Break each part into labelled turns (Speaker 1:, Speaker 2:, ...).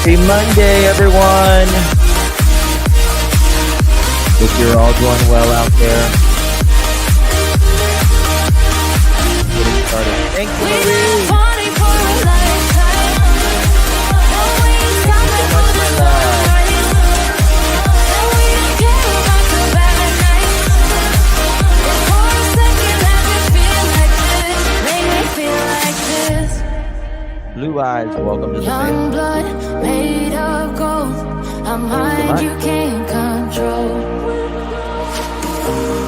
Speaker 1: Happy Monday, everyone. Hope you're all doing well out there. Getting started. Thank you, Marie. Thank you so much, my love. Blue Eyes, welcome to the
Speaker 2: Young
Speaker 1: family.
Speaker 2: blood made of gold. A mind you can't control.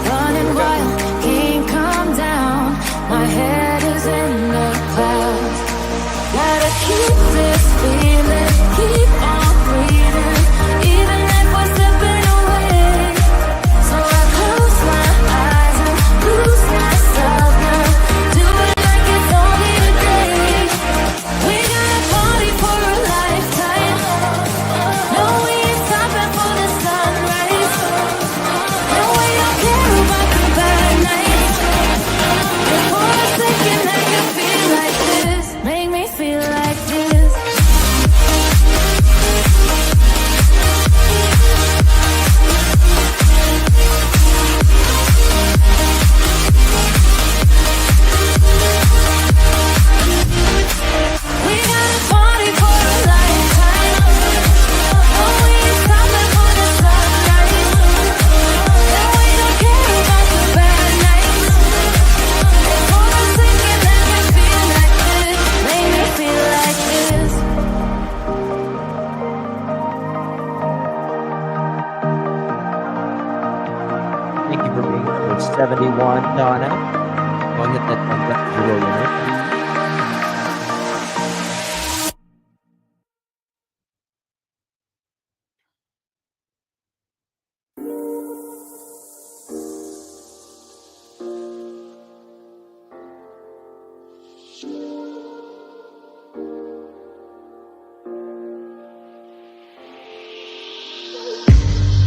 Speaker 2: Running wild, can't come down. My head is in the clouds. Gotta keep this feeling, keep on breathing, even if we're slipping away. So I close my eyes and lose myself now. Do it like it's only a day. We got a party for a lifetime. No, we ain't stopping for the sunrise. No, we don't care about the bad nights. For a second I can feel like this. Make me feel like this. We got a party for a lifetime. No, we ain't stopping for the sunrise. No, we don't care about the bad nights. For a second I can feel like this. Make me feel like this.
Speaker 1: Thank you for being here. 71, Donna. Go and hit that thumbs up if you will, right?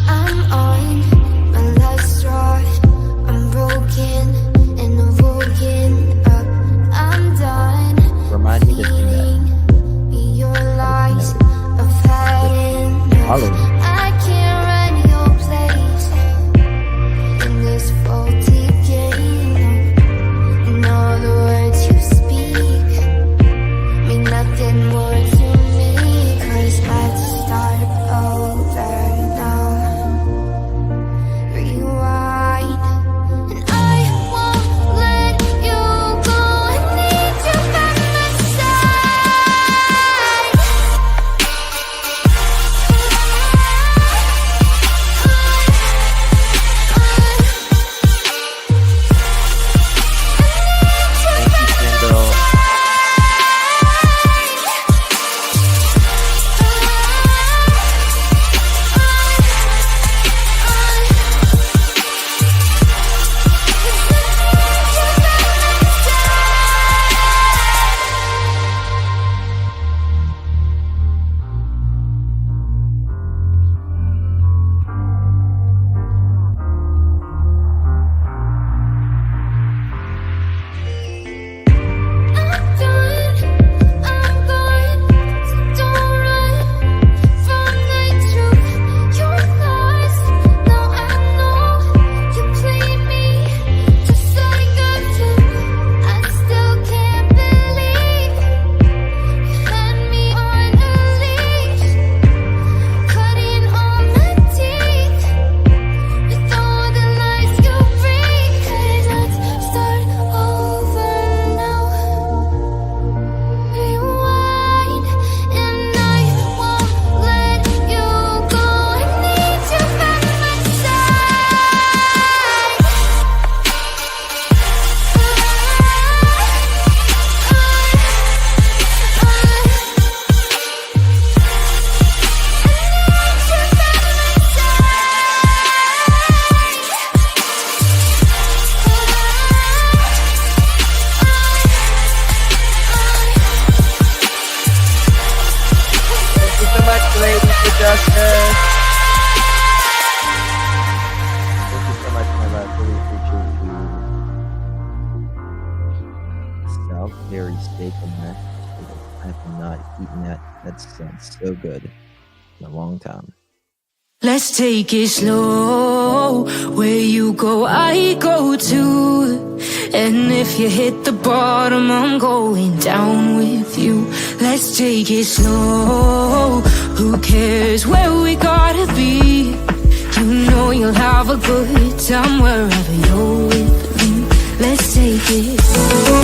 Speaker 2: I'm on my last straw. I'm broken and I'm woken up. I'm done
Speaker 1: Remind me to sing that.
Speaker 2: feeding your lies. I've had enough.
Speaker 1: Follow me.
Speaker 2: I can't run your place in this faulty game. And all the words you speak mean nothing more to me. 'Cause let's start over now. Rewind. And I won't let you go. I need you by my side.
Speaker 1: Thank you, Kendall.
Speaker 2: I'm gone, so don't run from the truth. You're lost, now I know you played me just like I do. I still can't believe you had me on a leash, cutting all my teeth with all the lies you bring. 'Cause let's start over now. Rewind, and I won't let you go. I need you by my side.
Speaker 1: Thank you so much, ladies, for justice. Thank you so much, my love. Really appreciate you. Salisbury steak and mashed potatoes. I've not eaten that. That sounds so good in a long time.
Speaker 2: Let's take it slow. Where you go, I go too. And if you hit the bottom, I'm going down with you. Let's take it slow. Who cares where we gotta be? You know you'll have a good time wherever you're with me. Let's take it slow.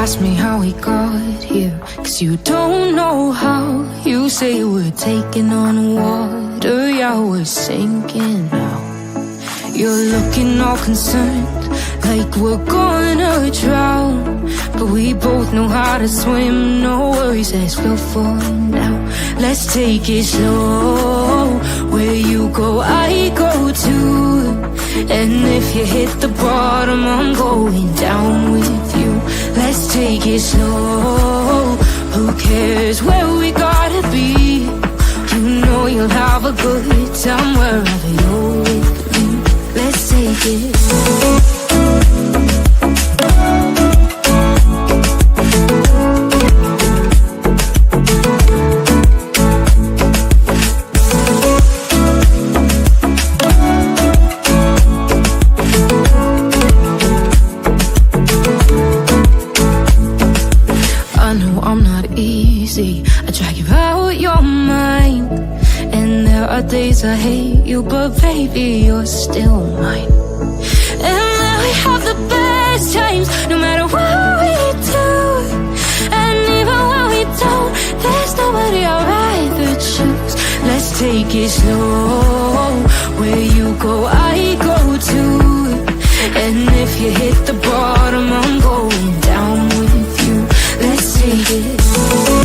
Speaker 2: Ask me how we got here, 'cause you don't know how. You say we're taking on water, yeah, we're sinking now. You're looking all concerned, like we're gonna drown. But we both know how to swim, no worries as we'll fall now. Let's take it slow. Where you go, I go too. And if you hit the bottom, I'm going down with you. Let's take it slow. Who cares where we gotta be? You know you'll have a good time wherever you're with me. Let's take it slow. I drag you out your mind, and there are days I hate you, but baby, you're still mine. And we have the best times, no matter what we do. And even when we don't, there's nobody I'd rather choose. Let's take it slow. Where you go, I go too. And if you hit the bottom, I'm going down with you. Let's take it slow.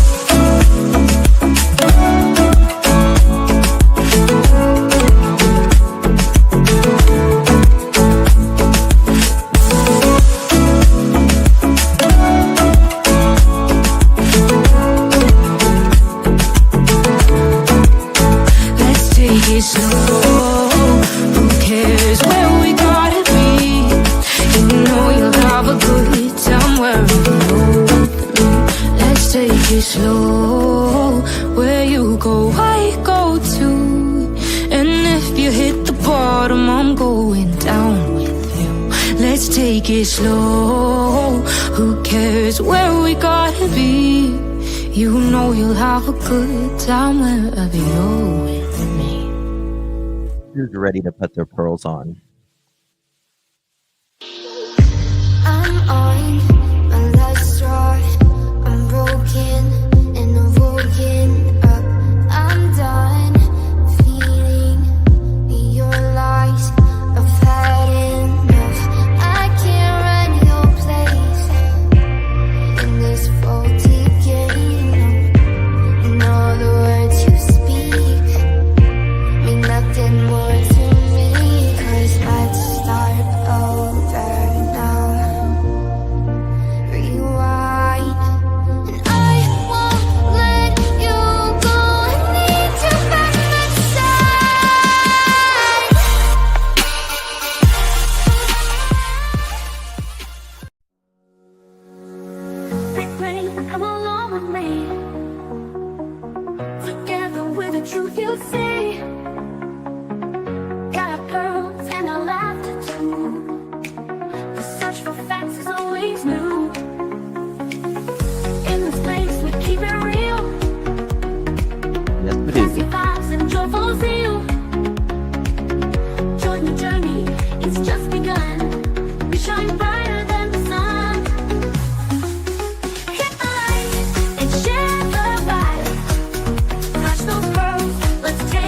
Speaker 2: Slow, where you go, I go too. And if you hit the bottom, I'm going down with you. Let's take it slow. Who cares where we gotta be? You know you'll have a good time wherever you're with me.
Speaker 1: Who's ready to put their pearls on?
Speaker 3: I'm on my last straw. I'm broken and I'm woken up. I'm done feeling your lies. I've had enough. I can't run your place in this faulty game. And all the words you speak mean nothing more to me. 'Cause let's start over now. Rewind. Come along with me. Together with the truth you'll see. Got our pearls and our laughter too. The search for facts is always new. In this place we keep it real.
Speaker 1: Yes, we
Speaker 3: Classy
Speaker 1: do.
Speaker 3: vibes and joyful zeal. Join the journey, it's just begun. We shine brighter than the sun. Hit the light and share the vibe. Touch those pearls, let's take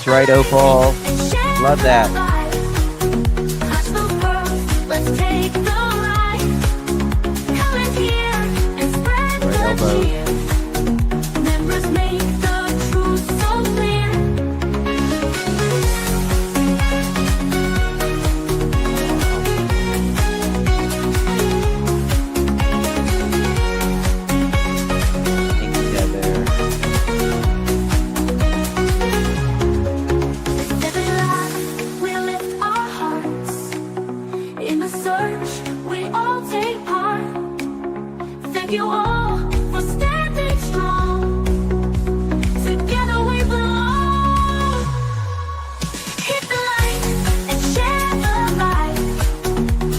Speaker 1: That's right, Opal. Love that.
Speaker 3: Touch those pearls, let's take the ride. Come in here and spread
Speaker 1: Right
Speaker 3: the
Speaker 1: elbow.
Speaker 3: cheer. Members make the truth so clear.
Speaker 1: Together.
Speaker 3: Every life we lift our hearts. In the search, we all take part. Thank you all for standing strong. Together we belong. Hit the light and share the light.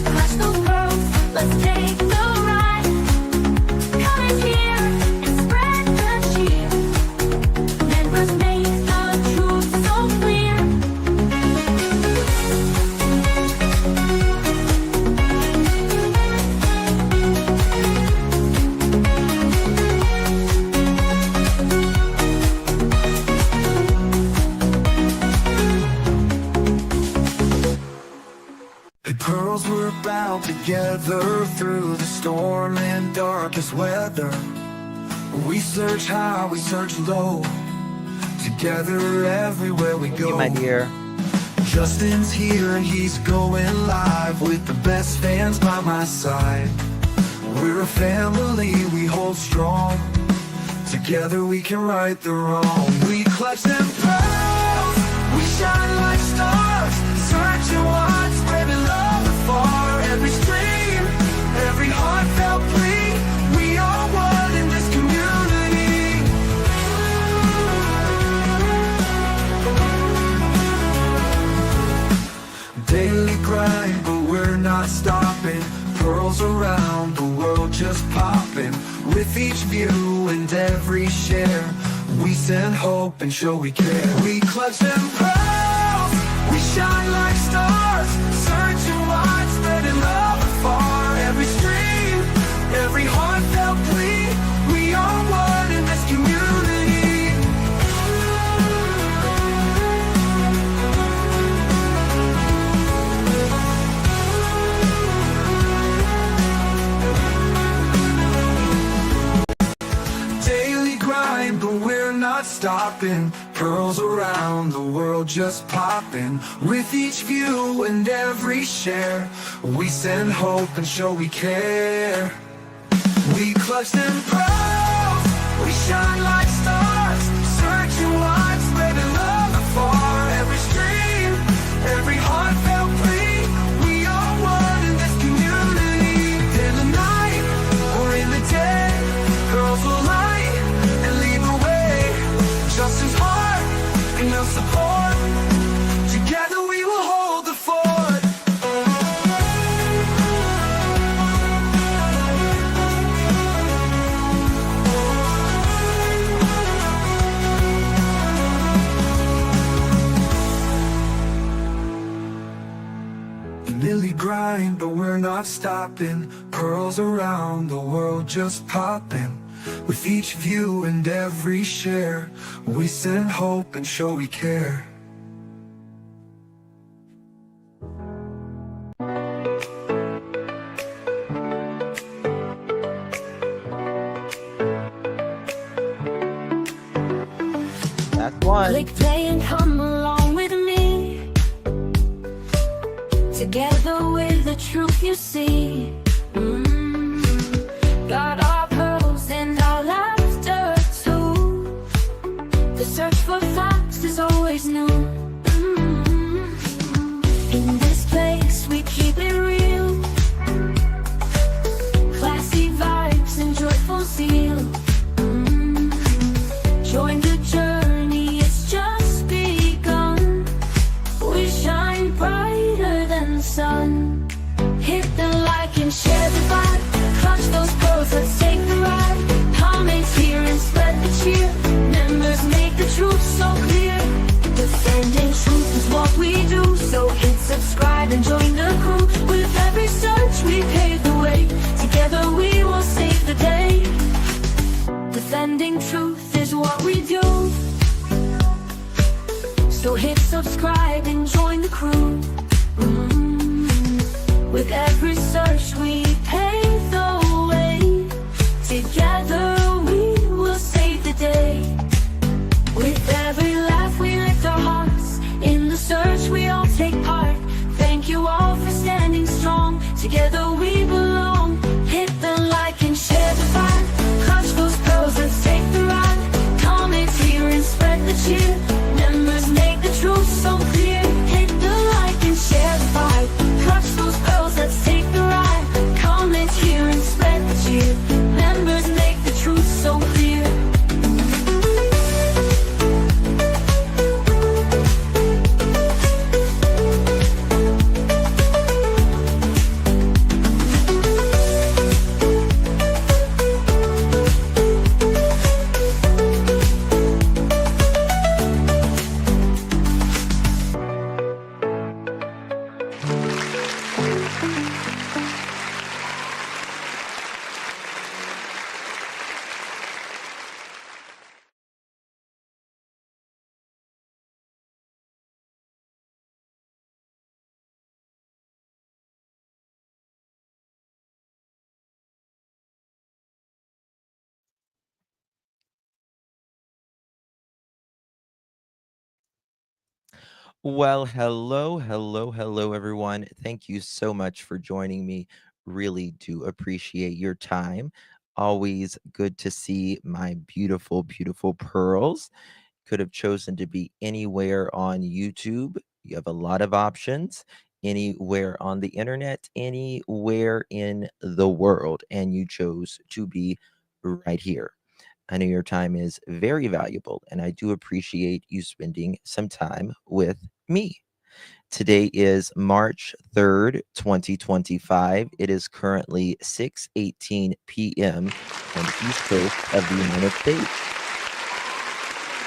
Speaker 3: Clutch those pearls, let's take the ride. Come in here and spread the cheer. Members make the truth so clear.
Speaker 4: The pearls were bound together through the storm and darkest weather. We search high, we search low, together everywhere we
Speaker 1: Thank you,
Speaker 4: go.
Speaker 1: my dear.
Speaker 4: Justin's here and he's going live with the best fans by my side. We're a family, we hold strong. Together we can right the wrong. We clutch them pearls, we shine like stars. Searching wide, spreading love afar. Every stream, every heartfelt plea. We are one in this community. Daily grind, but we're not stopping. Pearls around the world just popping. With each view and every share, we send hope and show we care. We clutch them pearls, we shine like stars. Searching wide, spreading love afar. Every stream, every heartfelt plea. We are one in this community. Daily grind, but we're not stopping. Pearls around the world just popping. With each view and every share, we send hope and show we care. We clutch them pearls, we shine like stars. Searching wide, spreading love afar. Every stream, every heartfelt plea. We are one in this community. In the night or in the day, girls will light and lead the way. Justin's heart and your support. Together we will hold the fort. Daily grind, but we're not stopping. Pearls around the world just popping. With each view and every share, we send hope and show we care.
Speaker 1: That's one.
Speaker 3: Click play and come along with me. Together with the truth you see. Got our pearls and our laughter too. The search for facts is always new. In this place we keep it real. Classy vibes and joyful zeal. Join the journey, it's just begun. We shine brighter than the sun. Hit the like and share the vibe. Clutch those pearls, let's take the ride. Comments here and spread the cheer. Members make the truth so clear. Defending truth is what we do. So hit subscribe and join the crew. With every search we pave the way. Together we will save the day. So hit subscribe and join the crew. With every search we pave the way. Together we will save the day. With every laugh we lift our hearts. In the search we all take part. Thank you all for standing strong. Together we belong. Hit the like and share the vibe. Clutch those pearls, let's take the ride. Comment here and spread the cheer. Members make the truth so clear. Hit the like and share the vibe. Clutch those pearls, let's take the ride. Comment here and spread the cheer. Members make the truth so clear.
Speaker 1: Well, hello, everyone. Thank you so much for joining me. Really do appreciate your time. Always good to see my beautiful, beautiful pearls. Could have chosen to be anywhere on YouTube. You have a lot of options. Anywhere on the internet, anywhere in the world, and you chose to be right here. I know your time is very valuable, and I do appreciate you spending some time with me. Today is March 3rd, 2025. It is currently 6:18 p.m. on the East Coast of the United States.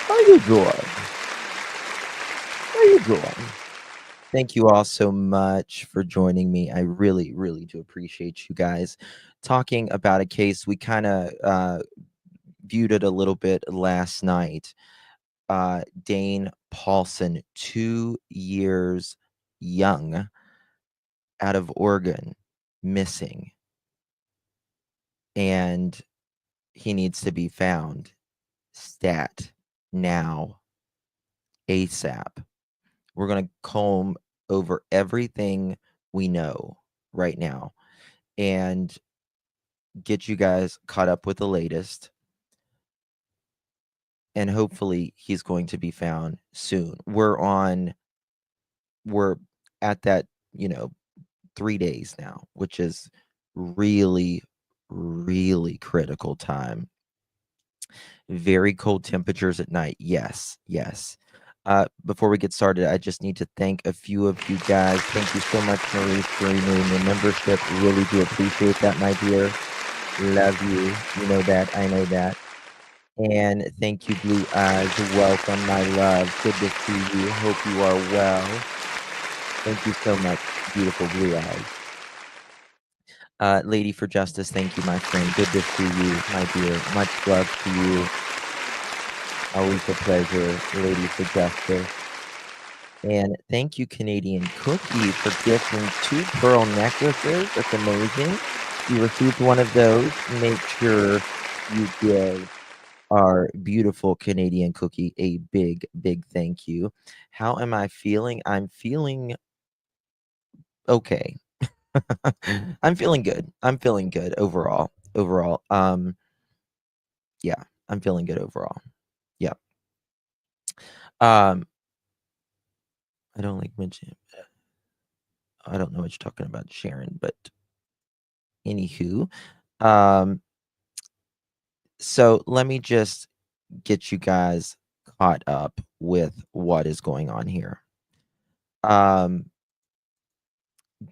Speaker 1: How you doing? How you doing? Thank you all so much for joining me. I really, really do appreciate you guys. Talking about a case, we kind of viewed it a little bit last night. Dane Paulsen, 2 years young, out of Oregon, missing. And he needs to be found. Stat now, ASAP. We're going to comb over everything we know right now and get you guys caught up with the latest. And hopefully he's going to be found soon. We're at that, 3 days now, which is really, really critical time. Very cold temperatures at night. Yes, yes. Before we get started, I just need to thank a few of you guys. Thank you so much, Marie, for renewing your membership. Really do appreciate that, my dear. Love you. You know that. I know that. And thank you, Blue Eyes. Welcome, my love. Good to see you. Hope you are well. Thank you so much, beautiful Blue Eyes. Lady for Justice, thank you, my friend. Good to see you, my dear. Much love to you. Always a pleasure, Lady for Justice. And thank you, Canadian Cookie, for gifting 2 pearl necklaces. That's amazing. If you received one of those, make sure you give our beautiful Canadian Cookie a big, big thank you. How am I feeling? I'm feeling okay. I'm feeling good. I'm feeling good overall. Yeah, I'm feeling good overall. Yeah. I don't like mentioning. I don't know what you're talking about, Sharon, but anywho, so let me just get you guys caught up with what is going on here.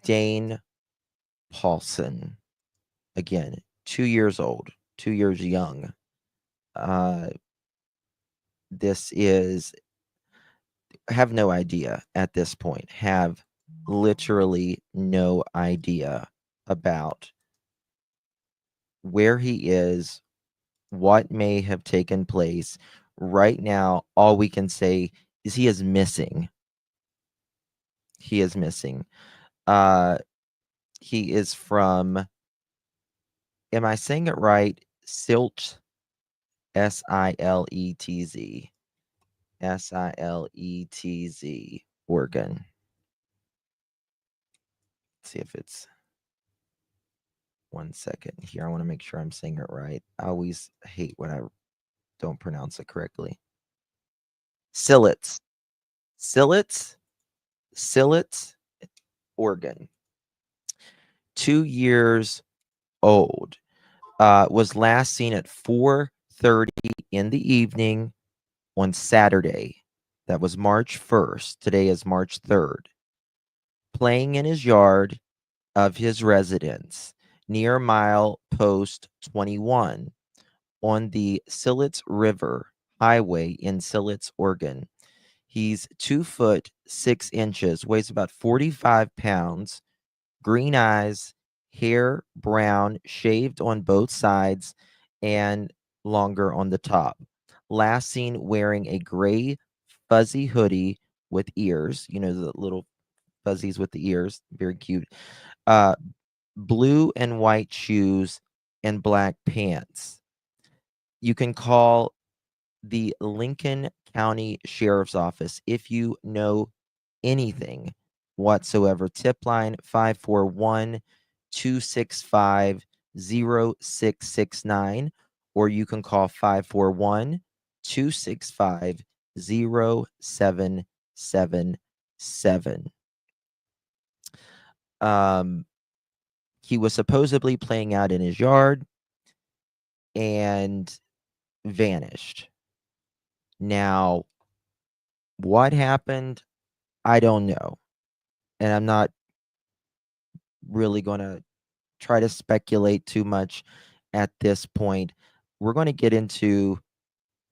Speaker 1: Dane Paulsen, again, 2 years old, 2 years young. This is have no idea at this point. Have literally no idea about where he is, what may have taken place. Right now, all we can say he is missing. He is missing. Uh, he is from, am I saying it right? Silt, Siletz. Siletz, Oregon. Let's see if it's 1 second here. I want to make sure I'm saying it right. I always hate when I don't pronounce it correctly. Siletz. Siletz? Siletz, Oregon. 2 years old. Was last seen at 4:30 in the evening on Saturday. That was March 1st. Today is March 3rd. Playing in his yard of his residence near mile post 21 on the Siletz River Highway in Siletz, Oregon. He's 2 foot 6 inches, weighs about 45 pounds, green eyes, hair brown, shaved on both sides, and longer on the top. Last seen wearing a gray fuzzy hoodie with ears, the little fuzzies with the ears, very cute. Uh, Blue and white shoes and black pants. You can call the Lincoln County Sheriff's Office if you know anything whatsoever. Tip line 541-265-0669, or you can call 541-265-0777. He was supposedly playing out in his yard and vanished. Now, what happened? I don't know. And I'm not really going to try to speculate too much at this point. We're going to get into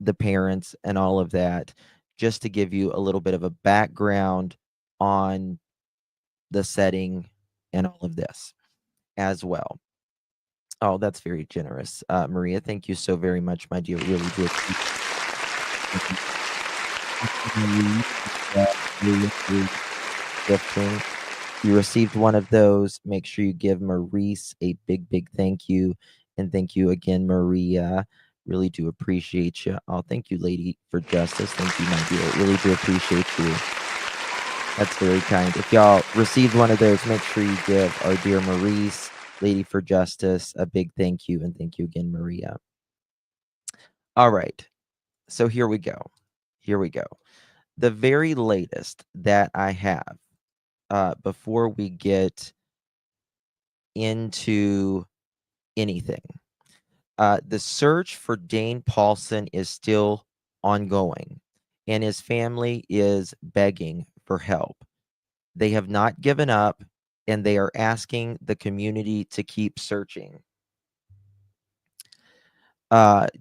Speaker 1: the parents and all of that just to give you a little bit of a background on the setting and all of this as well. Oh, that's very generous, Maria. Thank you so very much, my dear. Really do appreciate gifting. You received one of those. Make sure you give Maurice a big, big thank you. And thank you again, Maria. Really do appreciate you. Oh, thank you, Lady for Justice. Thank you, my dear. Really do appreciate you. That's very kind. If y'all received one of those, make sure you give our dear Maurice, Lady for Justice, a big thank you. And thank you again, Maria. All right. So here we go. Here we go. The very latest that I have before we get into anything. The search for Dane Paulsen is still ongoing, and his family is begging for help. They have not given up, and they are asking the community to keep searching.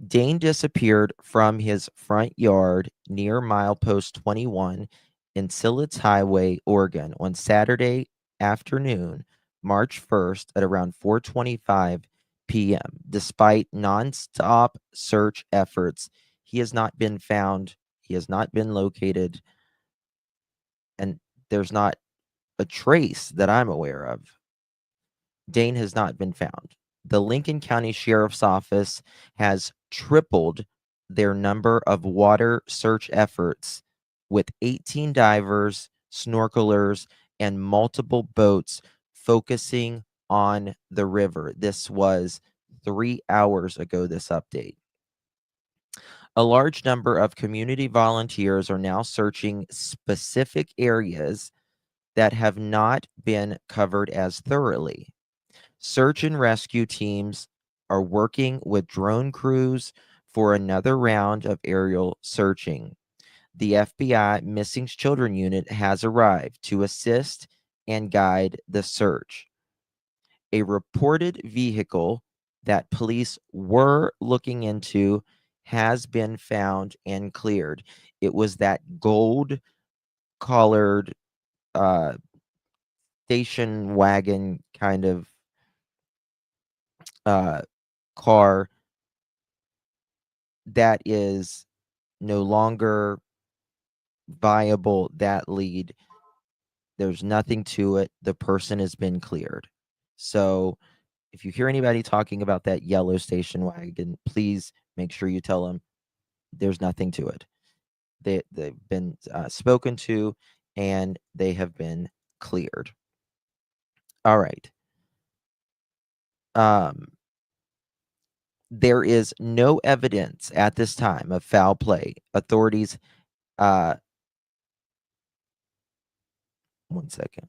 Speaker 1: Dane disappeared from his front yard near milepost 21 in Siletz Highway, Oregon, on Saturday afternoon, March 1st at around 4:25 p.m. Despite nonstop search efforts, he has not been found. He has not been located, and there's not a trace that I'm aware of. Dane has not been found. The Lincoln County Sheriff's Office has tripled their number of water search efforts with 18 divers, snorkelers, and multiple boats focusing on the river. This was 3 hours ago, this update. A large number of community volunteers are now searching specific areas that have not been covered as thoroughly. Search and rescue teams are working with drone crews for another round of aerial searching. The FBI Missing Children Unit has arrived to assist and guide the search. A reported vehicle that police were looking into has been found and cleared. It was that gold collared uh, station wagon kind of uh, car that is no longer viable, that lead. There's nothing to it. The person has been cleared. So if you hear anybody talking about that yellow station wagon, please make sure you tell them there's nothing to it. They've been spoken to, and they have been cleared. All right. Um, there is no evidence at this time of foul play. Authorities, uh, one second.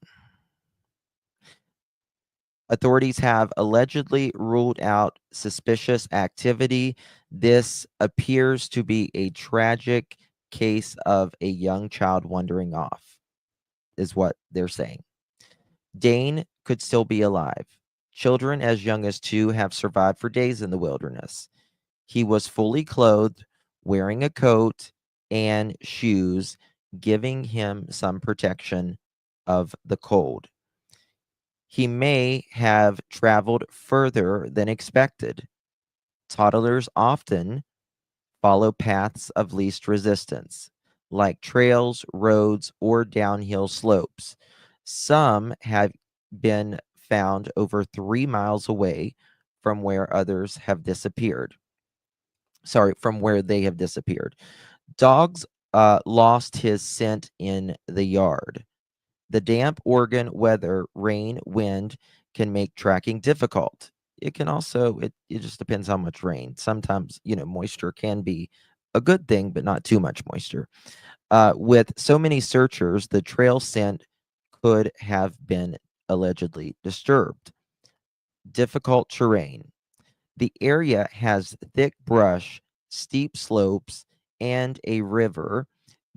Speaker 1: Authorities have allegedly ruled out suspicious activity. This appears to be a tragic case of a young child wandering off, is what they're saying. Dane could still be alive. Children as young as 2 have survived for days in the wilderness. He was fully clothed, wearing a coat and shoes, giving him some protection of the cold. He may have traveled further than expected. Toddlers often follow paths of least resistance, like trails, roads, or downhill slopes. Some have been found over 3 miles away from where others have disappeared. Sorry, from where they have disappeared. Dogs lost his scent in the yard. The damp Oregon weather, rain, wind can make tracking difficult. It can also, it just depends how much rain. Sometimes, moisture can be a good thing, but not too much moisture. With so many searchers, the trail scent could have been allegedly disturbed. Difficult terrain. The area has thick brush, steep slopes, and a river.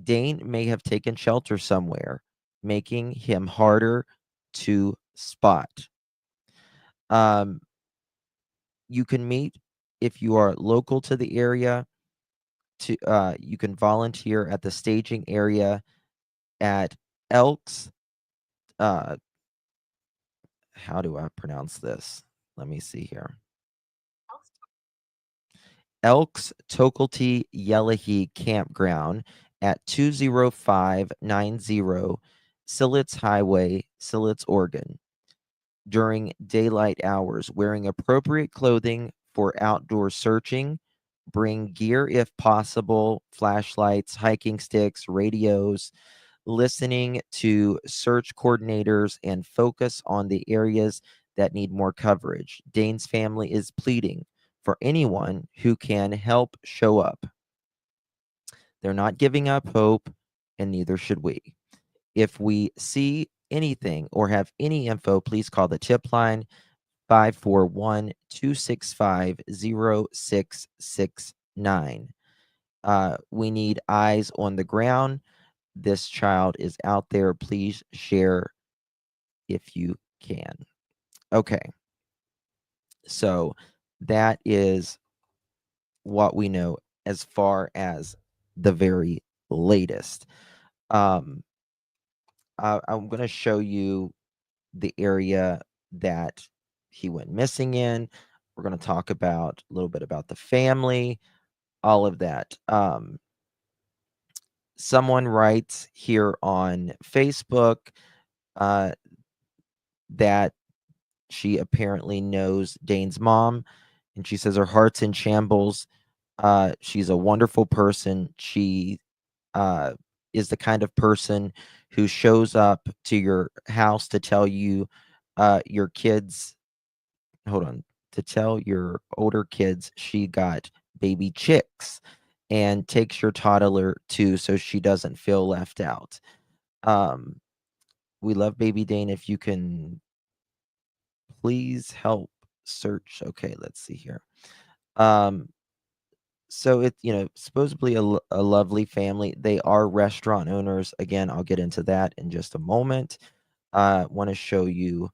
Speaker 1: Dane may have taken shelter somewhere, making him harder to spot. Um, you can meet if you are local to the area. You can volunteer at the staging area at Elks. Uh, how do I pronounce this? Let me see here. Elks Tokelty Yelahi Campground at 20590 Sillits Highway, Sillits, Oregon. During daylight hours, wearing appropriate clothing for outdoor searching. Bring gear if possible, flashlights, hiking sticks, radios, listening to search coordinators, and focus on the areas that need more coverage. Dane's family is pleading for anyone who can help show up. They're not giving up hope, and neither should we. If we see anything or have any info, please call the tip line 541-265-0669. We need eyes on the ground. This child is out there. Please share if you can. Okay. So that is what we know as far as the very latest. Um, I'm going to show you the area that he went missing in. We're going to talk about a little bit about the family, all of that. Someone writes here on Facebook uh, that she apparently knows Dane's mom, and she says her heart's in shambles. She's a wonderful person. She uh, is the kind of person who shows up to your house to tell you your kids, hold on, to tell your older kids she got baby chicks and takes your toddler too so she doesn't feel left out. Um, we love baby Dane. If you can please help search. Okay, let's see here. Um, so it, supposedly a lovely family. They are restaurant owners. Again, I'll get into that in just a moment. I want to show you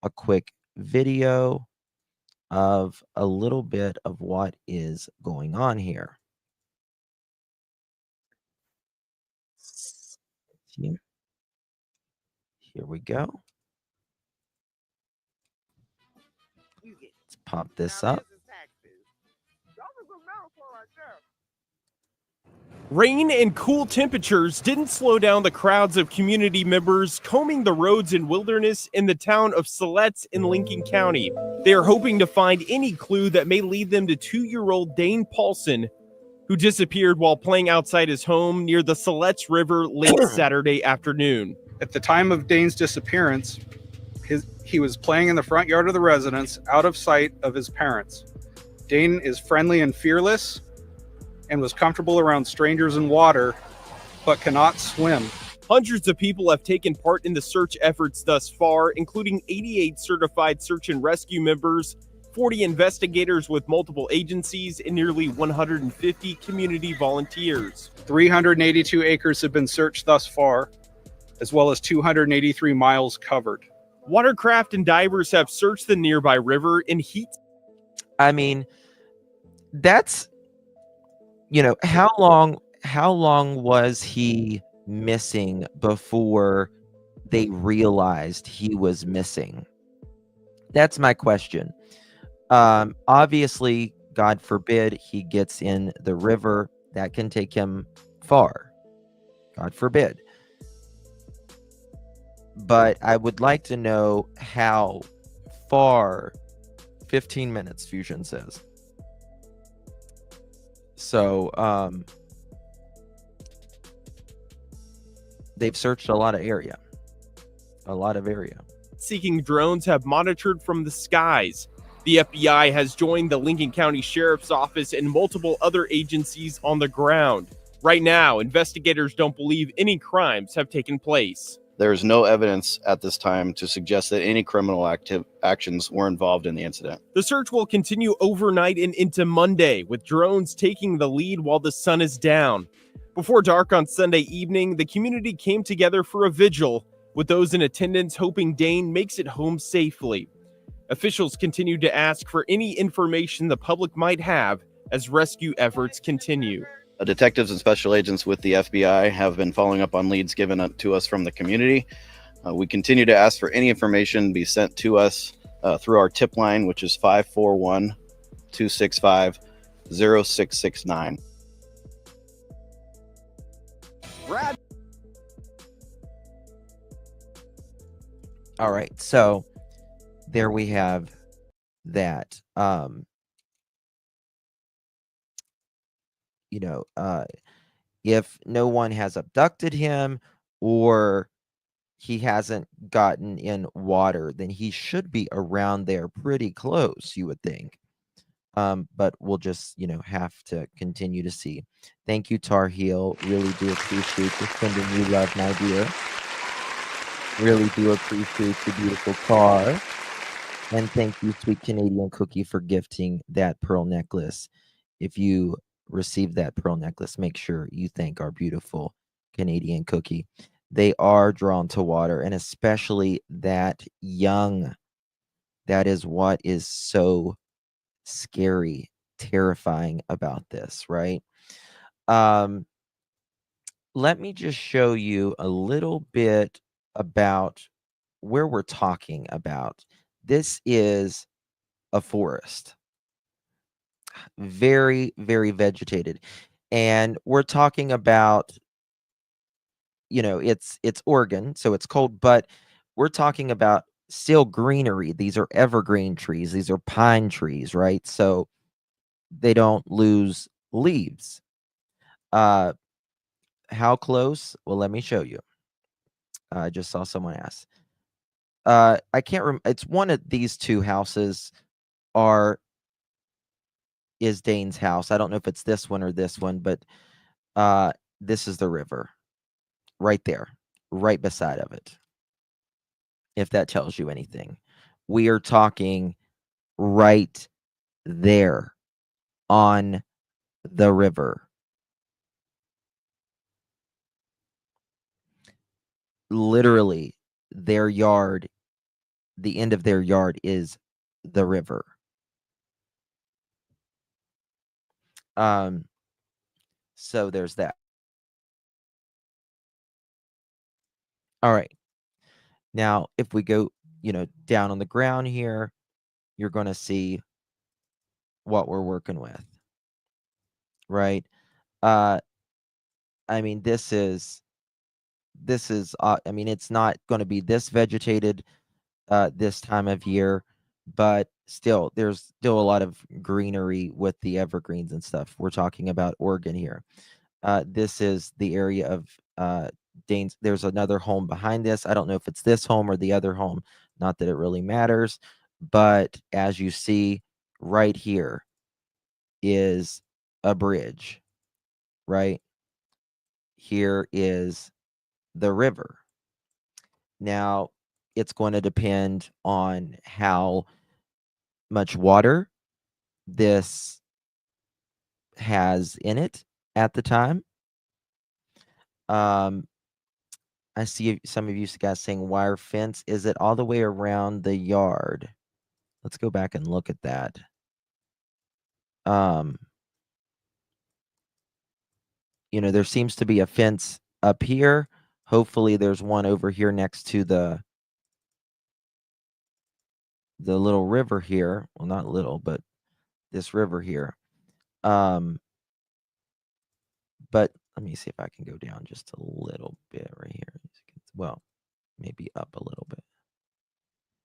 Speaker 1: a quick video of a little bit of what is going on here. Here here we go. Let's pop this up.
Speaker 5: Rain and cool temperatures didn't slow down the crowds of community members combing the roads and wilderness in the town of Siletz in Lincoln County. They are hoping to find any clue that may lead them to 2-year-old Dane Paulsen, who disappeared while playing outside his home near the Siletz River late Saturday afternoon.
Speaker 6: At the time of Dane's disappearance, he was playing in the front yard of the residence, out of sight of his parents. Dane is friendly and fearless and was comfortable around strangers and water, but cannot swim.
Speaker 5: Hundreds of people have taken part in the search efforts thus far, including 88 certified search and rescue members, 40 investigators with multiple agencies, and nearly 150 community volunteers.
Speaker 6: 382 acres have been searched thus far, as well as 283 miles covered.
Speaker 5: Watercraft and divers have searched the nearby river in heat.
Speaker 1: I mean, that's, how long was he missing before they realized he was missing? That's my question. Obviously, God forbid he gets in the river. That can take him far. God forbid. But I would like to know how far. 15 minutes, Fusion says. So, they've searched a lot of area.
Speaker 5: Seeking drones have monitored from the skies. The FBI has joined the Lincoln County Sheriff's Office and multiple other agencies on the ground. Right now, investigators don't believe any crimes have taken place.
Speaker 7: There is no evidence at this time to suggest that any criminal actions were involved in the incident.
Speaker 5: The search will continue overnight and into Monday, with drones taking the lead while the sun is down. Before dark on Sunday evening, the community came together for a vigil, with those in attendance hoping Dane makes it home safely. Officials continue to ask for any information the public might have as rescue efforts continue.
Speaker 7: Detectives and special agents with the FBI have been following up on leads given to us from the community. We continue to ask for any information be sent to us through our tip line, which is 541-265-0669.
Speaker 1: All right, so there we have that. If no one has abducted him or he hasn't gotten in water, then he should be around there pretty close, you would think. But we'll just, have to continue to see. Thank you, Tar Heel. Really do appreciate you sending you love, my dear. Really do appreciate your beautiful car. And thank you, Sweet Canadian Cookie, for gifting that pearl necklace. If you receive that pearl necklace, make sure you thank our beautiful Canadian Cookie. They are drawn to water, and especially that young. That is what is so scary, terrifying about this, right? Let me just show you a little bit about where we're talking about. This is a forest. Very, very vegetated. And we're talking about, it's Oregon, so it's cold, but we're talking about still greenery. These are evergreen trees. These are pine trees, right? So they don't lose leaves. How close? Well, let me show you. I just saw someone ask. I can't remember. It's one of these two houses is Dane's house. I don't know if it's this one or this one, but this is the river right there, right beside of it. If that tells you anything. We are talking right there on the river. Literally, their yard, the end of their yard is the river. So there's that. All right. Now, if we go, down on the ground here, you're going to see what we're working with, right? I mean, I mean, it's not going to be this vegetated this time of year, but still, there's still a lot of greenery with the evergreens and stuff. We're talking about Oregon here. This is the area of Dane's. There's another home behind this. I don't know if it's this home or the other home. Not that it really matters, but as you see right here is a bridge. Right here is the river. Now, it's going to depend on how much water this has in it at the time. Um, I see some of you guys saying wire fence. Is it all the way around the yard? Let's go back and look at that. Um, there seems to be a fence up here. Hopefully there's one over here next to the little river here. Well, not little, but this river here. But let me see if I can go down just a little bit right here. Well, maybe up a little bit.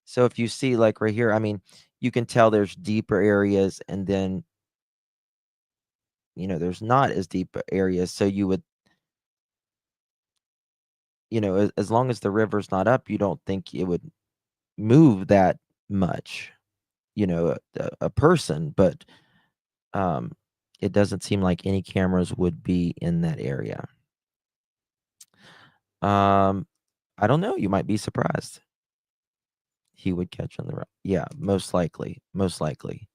Speaker 1: So if you see like right here, I mean, you can tell there's deeper areas and then, there's not as deep areas. So you would, as long as the river's not up, you don't think it would move that much, a person, but it doesn't seem like any cameras would be in that area. I don't know. You might be surprised. He would catch on the road. Yeah, most likely. Most likely.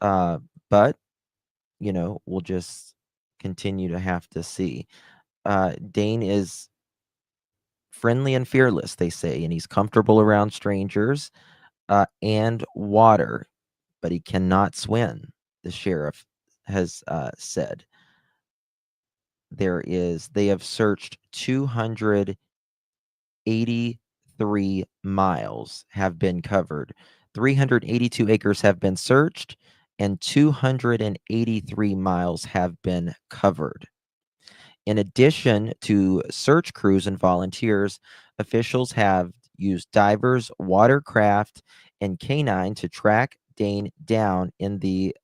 Speaker 1: But, we'll just continue to have to see. Dane is friendly and fearless, they say, and he's comfortable around strangers and water, but he cannot swim, the sheriff has said. They have searched 283 miles have been covered. 382 acres have been searched and 283 miles have been covered. In addition to search crews and volunteers, officials have used divers, watercraft, and canine to track Dane down in the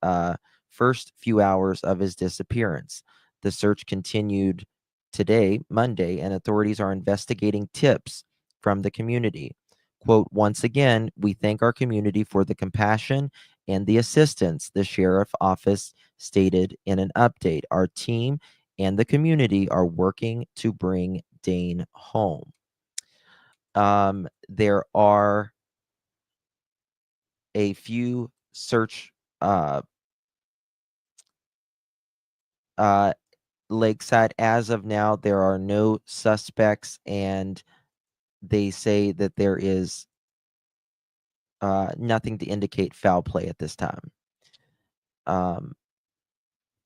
Speaker 1: first few hours of his disappearance. The search continued today, Monday, and authorities are investigating tips from the community. Quote, once again, we thank our community for the compassion and the assistance, the sheriff office stated in an update. Our team and the community are working to bring Dane home. There are a few search lakeside. As of now, there are no suspects, and they say that there is nothing to indicate foul play at this time.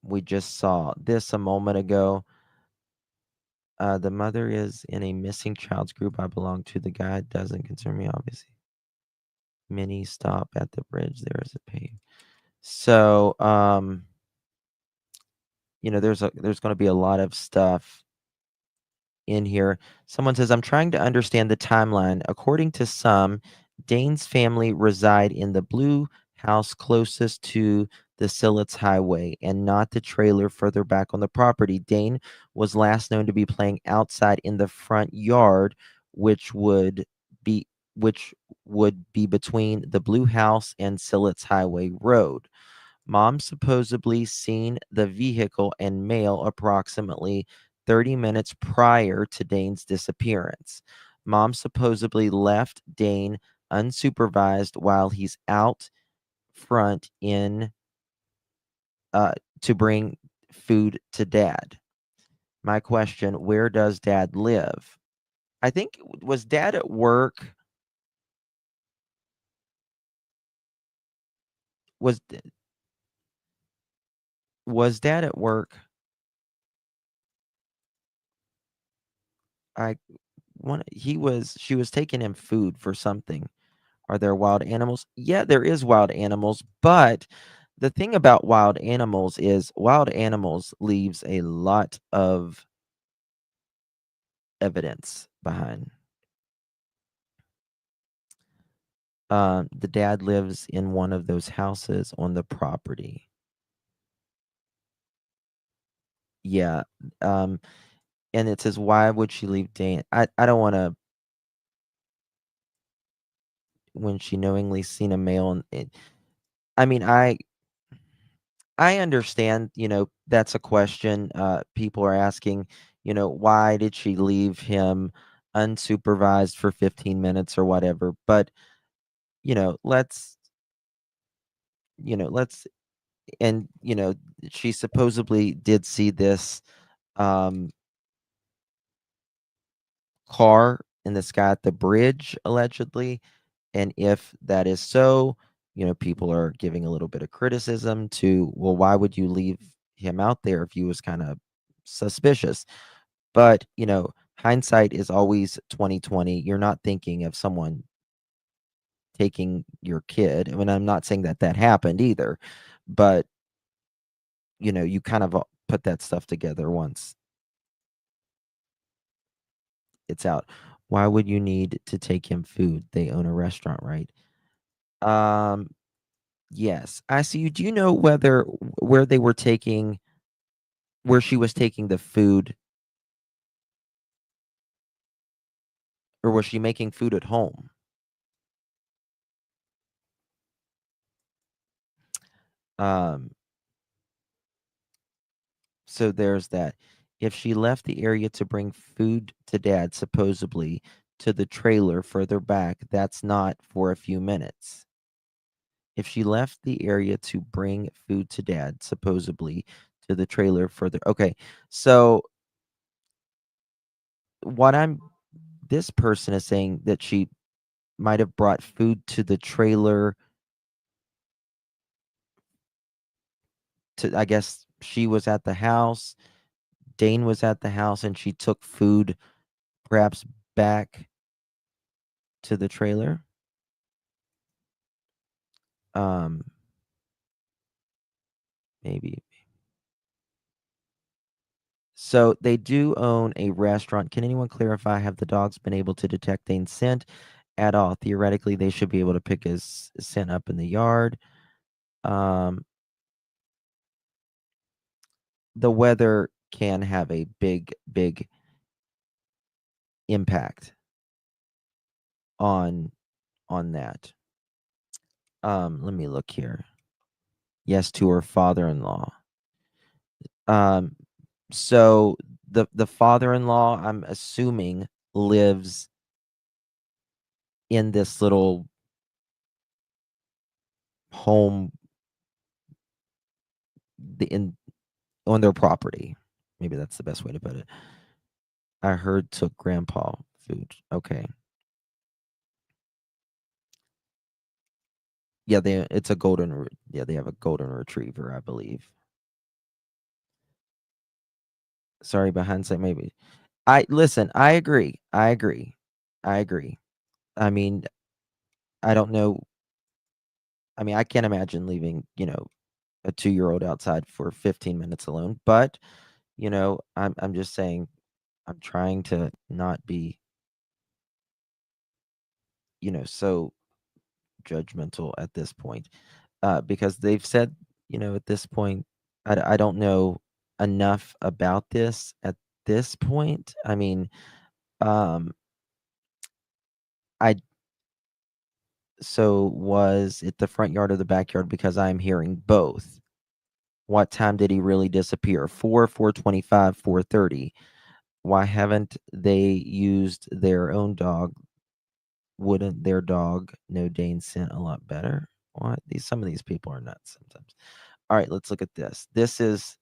Speaker 1: We just saw this a moment ago. The mother is in a missing child's group I belong to. The guy doesn't concern me, obviously. Mini stop at the bridge. There is a page. So, there's going to be a lot of stuff in here. Someone says, I'm trying to understand the timeline. According to some, Dane's family reside in the blue house closest to the Sillets Highway and not the trailer further back on the property. Dane was last known to be playing outside in the front yard, which would be between the blue house and Sillets Highway Road. Mom supposedly seen the vehicle and mail approximately 30 minutes prior to Dane's disappearance. Mom supposedly left Dane unsupervised while he's out front to bring food to dad. My question, where does dad live? I think, was dad at work? Was dad at work? I she was taking him food for something. Are there wild animals? Yeah, there is wild animals, but the thing about wild animals is wild animals leaves a lot of evidence behind. The dad lives in one of those houses on the property. Yeah. Um, and it says, why would she leave Dane? I don't want to, when she knowingly seen a male. And I mean, I understand, that's a question people are asking, why did she leave him unsupervised for 15 minutes or whatever? But, you know, let's, let's, and, she supposedly did see this um, car in the sky at the bridge, allegedly. And if that is so, people are giving a little bit of criticism to, well, why would you leave him out there if you was kind of suspicious? But, hindsight is always 2020. You're not thinking of someone taking your kid. I mean, I'm not saying that that happened either, but, you kind of put that stuff together once it's out. Why would you need to take him food? They own a restaurant, right? Um, yes. I see you. Do you know where they were taking, where she was taking the food, or was she making food at home? Um, so there's that. If she left the area to bring food to dad, supposedly to the trailer further back, that's not for a few minutes. If she left the area to bring food to dad, supposedly to the trailer further. Okay. So what I'm this person is saying that she might have brought food to the trailer to, I guess she was at the house, Dane was at the house, and she took food perhaps back to the trailer. Um maybe. So they do own a restaurant. Can anyone clarify, have the dogs been able to detect Dane's scent at all? Theoretically, they should be able to pick his scent up in the yard. Um, the weather can have a big, big impact on that. Let me look here. Yes, to her father-in-law. Um, so the father-in-law, I'm assuming, lives in this little home in on their property. Maybe that's the best way to put it. I heard took grandpa food. Okay. Yeah, it's a they have a golden retriever, I believe. Sorry, by hindsight, maybe. I listen, I agree. I agree. I agree. I mean, I don't know. I mean, I can't imagine leaving, a 2-year-old outside for 15 minutes alone. But, I'm just saying I'm trying to not be, so judgmental at this point. Because they've said, at this point, I don't know enough about this at this point. I mean, um, I so was it the front yard or the backyard? Because I'm hearing both. What time did he really disappear? 4:25, 4:30. Why haven't they used their own dog? Wouldn't their dog know Dane scent a lot better? What? Some of these people are nuts sometimes. All right, let's look at this. This is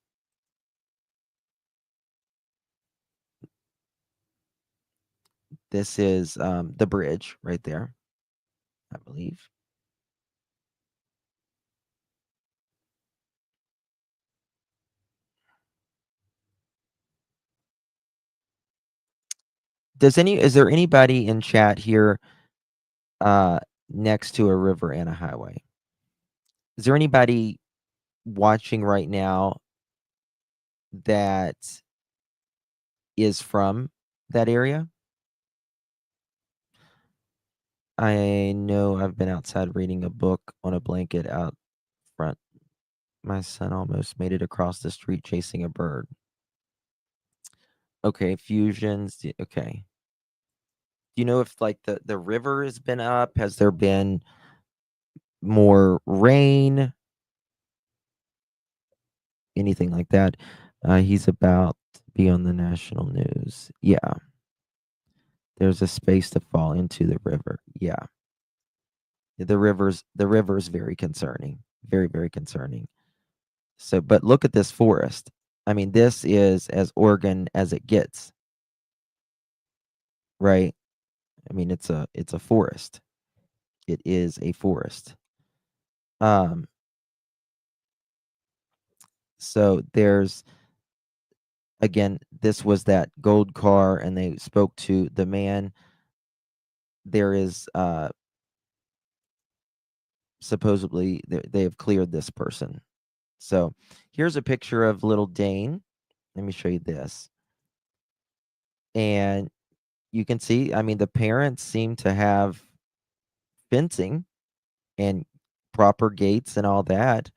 Speaker 1: the bridge right there, I believe. Is there anybody in chat here uh next to a river and a highway? Is there anybody watching right now that is from that area? I know I've been outside reading a book on a blanket out front. My son almost made it across the street chasing a bird. Okay, fusions. Okay. Do you know if like the river has been up? Has there been more rain? Anything like that? He's about to be on the national news. Yeah. There's a space to fall into the river. Yeah. The river's very concerning. Very, very concerning. So, but look at this forest. I mean, this is as Oregon as it gets, right? I mean, it's a forest. It is a forest. Um, so there's again, this was that gold car, and they spoke to the man. There is supposedly they have cleared this person. So here's a picture of little Dane. Let me show you this. And you can see, I mean, the parents seem to have fencing and proper gates and all that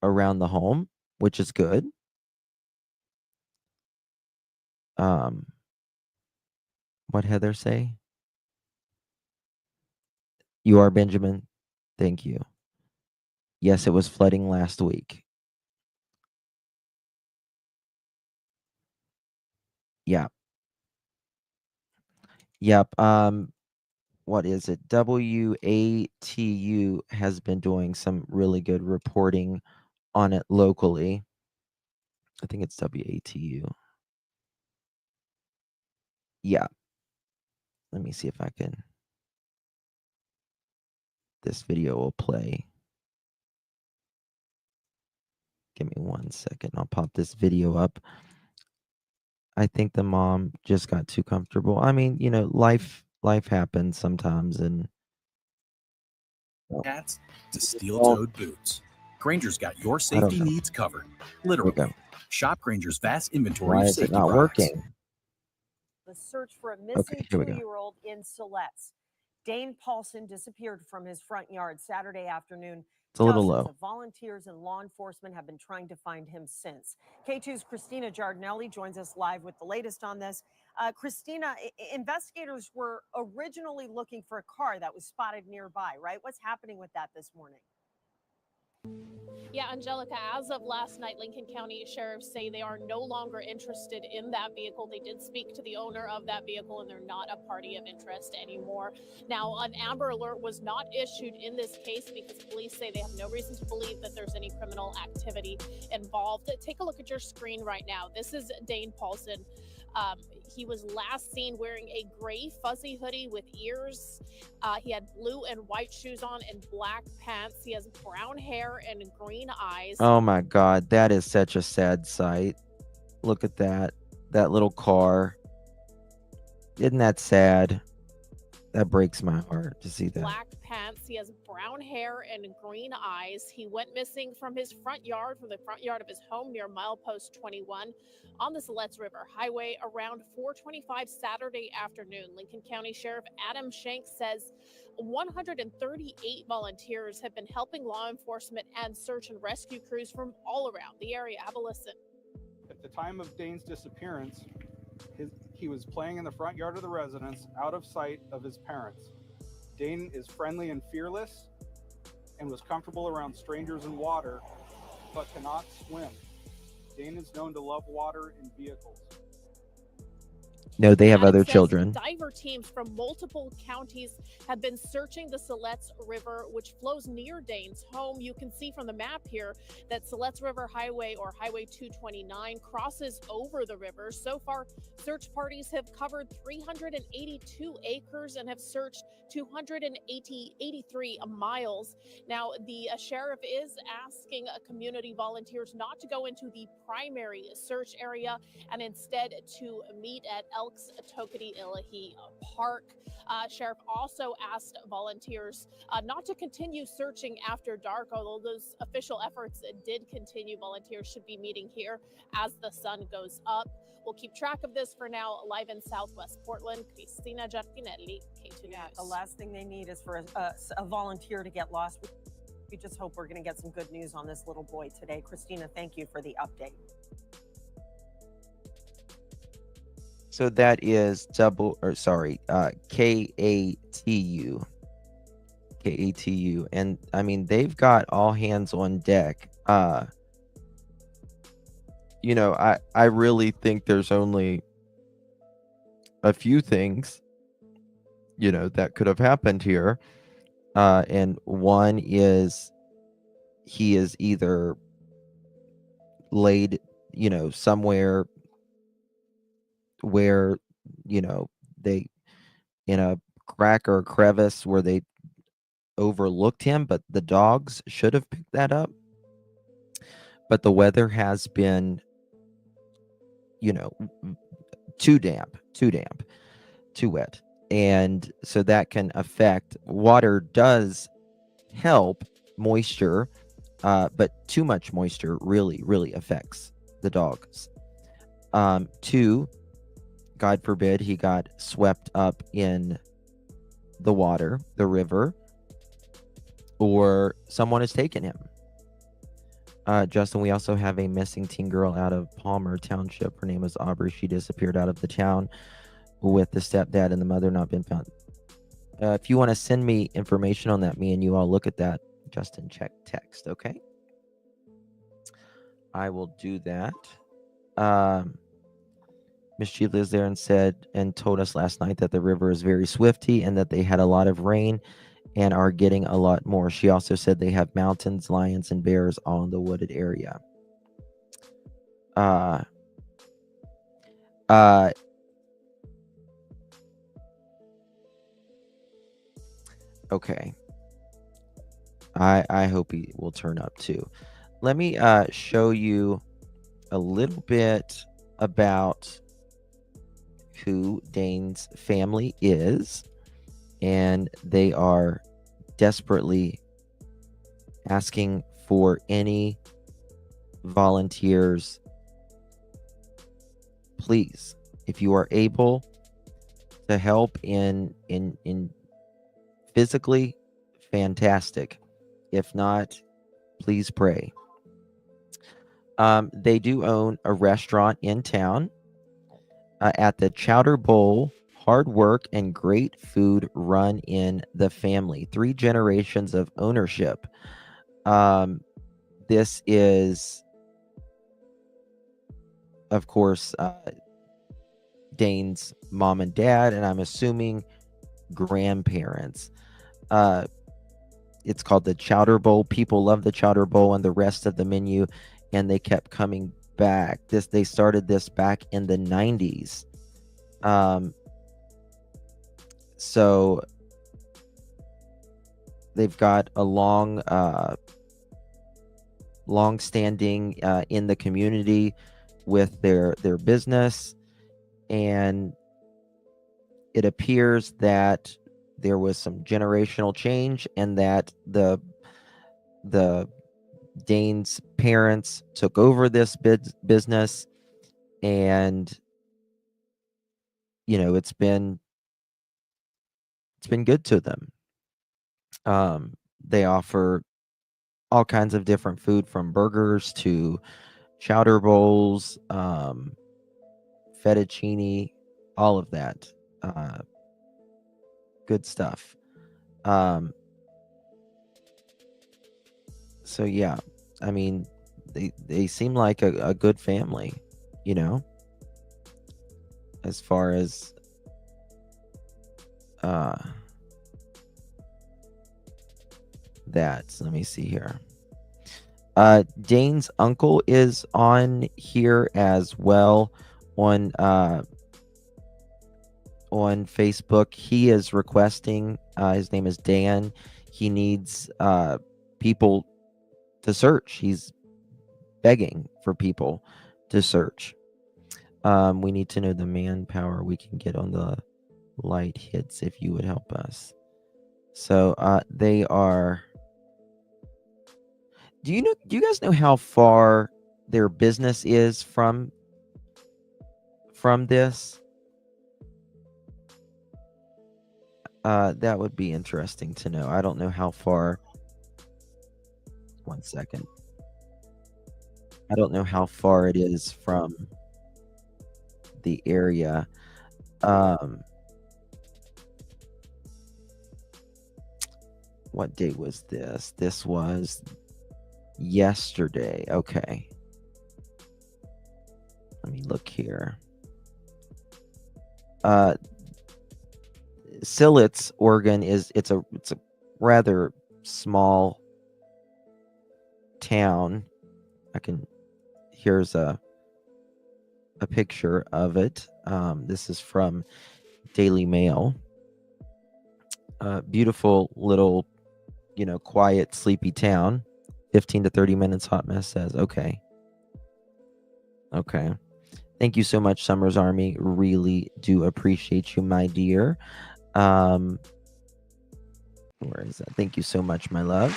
Speaker 1: around the home, which is good. Um, what Heather say? You are Benjamin. Thank you. Yes, it was flooding last week. Yeah. Yep. What is it? WATU has been doing some really good reporting on it locally. I think it's WATU. Yeah. Let me see if I can. This video will play. Give me 1 second. I'll pop this video up. I think the mom just got too comfortable. I mean, life happens sometimes, and
Speaker 8: hats to steel-toed boots. Granger's got your safety needs covered. Literally. Shop Granger's vast inventory
Speaker 1: Why
Speaker 8: of
Speaker 1: is it
Speaker 8: safety
Speaker 1: not
Speaker 8: products.
Speaker 1: working?
Speaker 9: The search for a missing
Speaker 1: here we go.
Speaker 9: 2-year-old in Siletz. Dane Paulsen disappeared from his front yard Saturday afternoon.
Speaker 1: It's a little
Speaker 9: Dozens
Speaker 1: low.
Speaker 9: of volunteers and law enforcement have been trying to find him since. K2's Christina Giardinelli joins us live with the latest on this. Christina, investigators were originally looking for a car that was spotted nearby, right? What's happening with that this morning?
Speaker 10: Yeah, Angelica, as of last night, Lincoln County sheriffs say they are no longer interested in that vehicle. They did speak to the owner of that vehicle, and they're not a party of interest anymore. Now, an Amber Alert was not issued in this case because police say they have no reason to believe that there's any criminal activity involved. Take a look at your screen right now. This is Dane Paulsen. He was last seen wearing a gray fuzzy hoodie with ears. He had blue and white shoes on and black pants. He has brown hair and green eyes.
Speaker 1: Oh my God, that is such a sad sight. Look at that little car. Isn't that sad? That breaks my heart to see that.
Speaker 10: Black pants. He has brown hair and green eyes. He went missing from his front yard, from the front yard of his home near milepost 21 on the Siletz River Highway around 4:25 Saturday afternoon. Lincoln County Sheriff Adam Shank says 138 volunteers have been helping law enforcement and search and rescue crews from all around the area. Have a listen.
Speaker 6: At the time of Dane's disappearance, he was playing in the front yard of the residence, out of sight of his parents. Dane is friendly and fearless and was comfortable around strangers and water, but cannot swim. Dane is known to love water and vehicles.
Speaker 1: No, they have
Speaker 10: Adam
Speaker 1: other
Speaker 10: says
Speaker 1: children.
Speaker 10: Diver teams from multiple counties have been searching the Siletz River, which flows near Dane's home. You can see from the map here that Siletz River Highway, or Highway 229, crosses over the river. So far, search parties have covered 382 acres and have searched 283 miles. Now, the sheriff is asking community volunteers not to go into the primary search area and instead to meet at Elks Tokati Ilahi Park. Sheriff also asked volunteers not to continue searching after dark, although those official efforts did continue. Volunteers should be meeting here as the sun goes up. We'll keep track of this. For now, live in Southwest Portland, Cristina Giardinelli, K2
Speaker 9: Yeah,
Speaker 10: News.
Speaker 9: the last thing they need is for a volunteer to get lost. We just hope we're going to get some good news on this little boy today. Christina, thank you for the update.
Speaker 1: So that is KATU. KATU. And I mean, they've got all hands on deck. You know, I really think there's only a few things, you know, that could have happened here. And one is he is either laid, you know, somewhere where, you know, they in a crack or crevice where they overlooked him, but the dogs should have picked that up. But the weather has been, you know, too damp, too wet. And so that can affect. Water does help moisture, but too much moisture really affects the dogs. Two, God forbid he got swept up in the water, the river, or someone has taken him. Justin, we also have a missing teen girl out of Palmer Township. Her name is Aubrey. She disappeared out of the town with the stepdad and the mother not been found. If you want to send me information on that, me and you all look at that. Justin, check text, okay? I will do that. Miss Sheila is there and said and told us last night that the river is very swifty and that they had a lot of rain and are getting a lot more. She also said they have mountains, lions, and bears all in the wooded area. Okay. I hope he will turn up too. Let me show you a little bit about who Dane's family is. And they are desperately asking for any volunteers. Please, if you are able to help in physically, fantastic. If not, please pray. They do own a restaurant in town at the Chowder Bowl. Hard work and great food run in the family. 3 generations of ownership. This is, of course, Dane's mom and dad, and I'm assuming grandparents. It's called the Chowder Bowl. People love the Chowder Bowl and the rest of the menu, and they kept coming back. They started this back in the 90s. So they've got a long-standing in the community with their business, and it appears that there was some generational change and that the Dane's parents took over this business, and you know it's been good to them. They offer all kinds of different food, from burgers to chowder bowls, fettuccine, all of that. Good stuff. So yeah, I mean, they seem like a good family, you know, as far as that. So let me see here. Dane's uncle is on here as well on Facebook. He is requesting, his name is Dan. He needs people to search. He's begging for people to search. We need to know the manpower we can get on the light hits if you would help us. So they are. Do you guys know how far their business is from from this? That would be interesting to know. I don't know how far. 1 second. I don't know how far it is from the area. What date was this? This was yesterday. Okay. Let me look here. Silletz, Oregon it's a rather small town. Here's a picture of it. This is from Daily Mail. Beautiful little, quiet, sleepy town. 15 to 30 minutes, Hot Mess says. Okay. Thank you so much, Summers Army. Really do appreciate you, my dear. Where is that? Thank you so much, my love.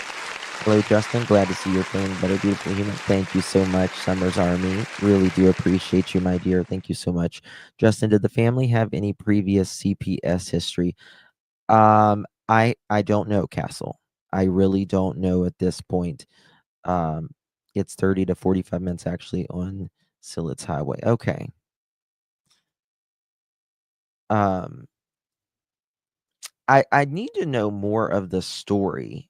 Speaker 1: Hello, Justin. Glad to see you're feeling better, beautiful human. Thank you so much, Summers Army. Really do appreciate you, my dear. Thank you so much. Justin, did the family have any previous CPS history? I don't know, Castle. I really don't know at this point. It's 30 to 45 minutes actually on Silletz Highway. Okay. I need to know more of the story.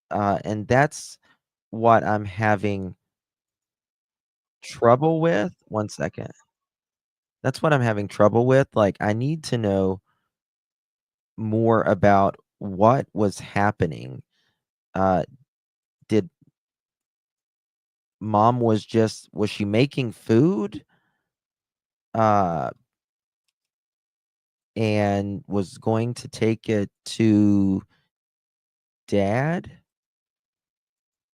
Speaker 1: And that's what I'm having trouble with. 1 second. That's what I'm having trouble with. Like, I need to know more about what was happening. Did mom was she making food? And was going to take it to dad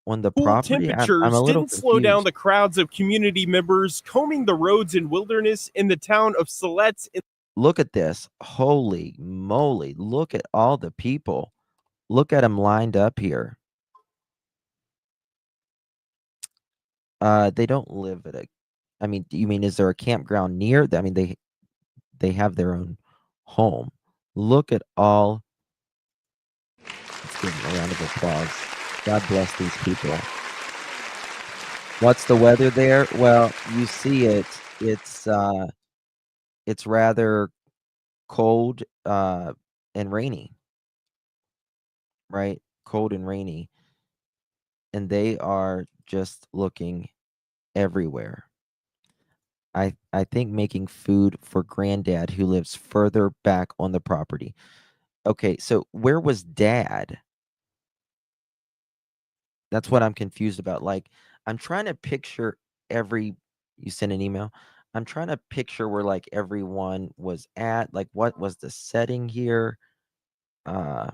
Speaker 1: on the
Speaker 5: Cool
Speaker 1: property? I'm
Speaker 5: temperatures
Speaker 1: a little
Speaker 5: didn't slow down
Speaker 1: confused.
Speaker 5: the crowds of community members combing the roads and wilderness in the town of Silletz.
Speaker 1: Look at this. Holy moly. Look at all the people. Look at them lined up here. They don't live at you mean, is there a campground near? I mean, they have their own home. Look at all. Let's give them a round of applause. God bless these people. What's the weather there? Well, you see it. It's rather cold and rainy. Right? Cold and rainy. And they are just looking everywhere. I think making food for granddad who lives further back on the property. Okay, so where was dad? That's what I'm confused about. Like, I'm trying to picture you sent an email. I'm trying to picture where like everyone was at, like what was the setting here? Oh,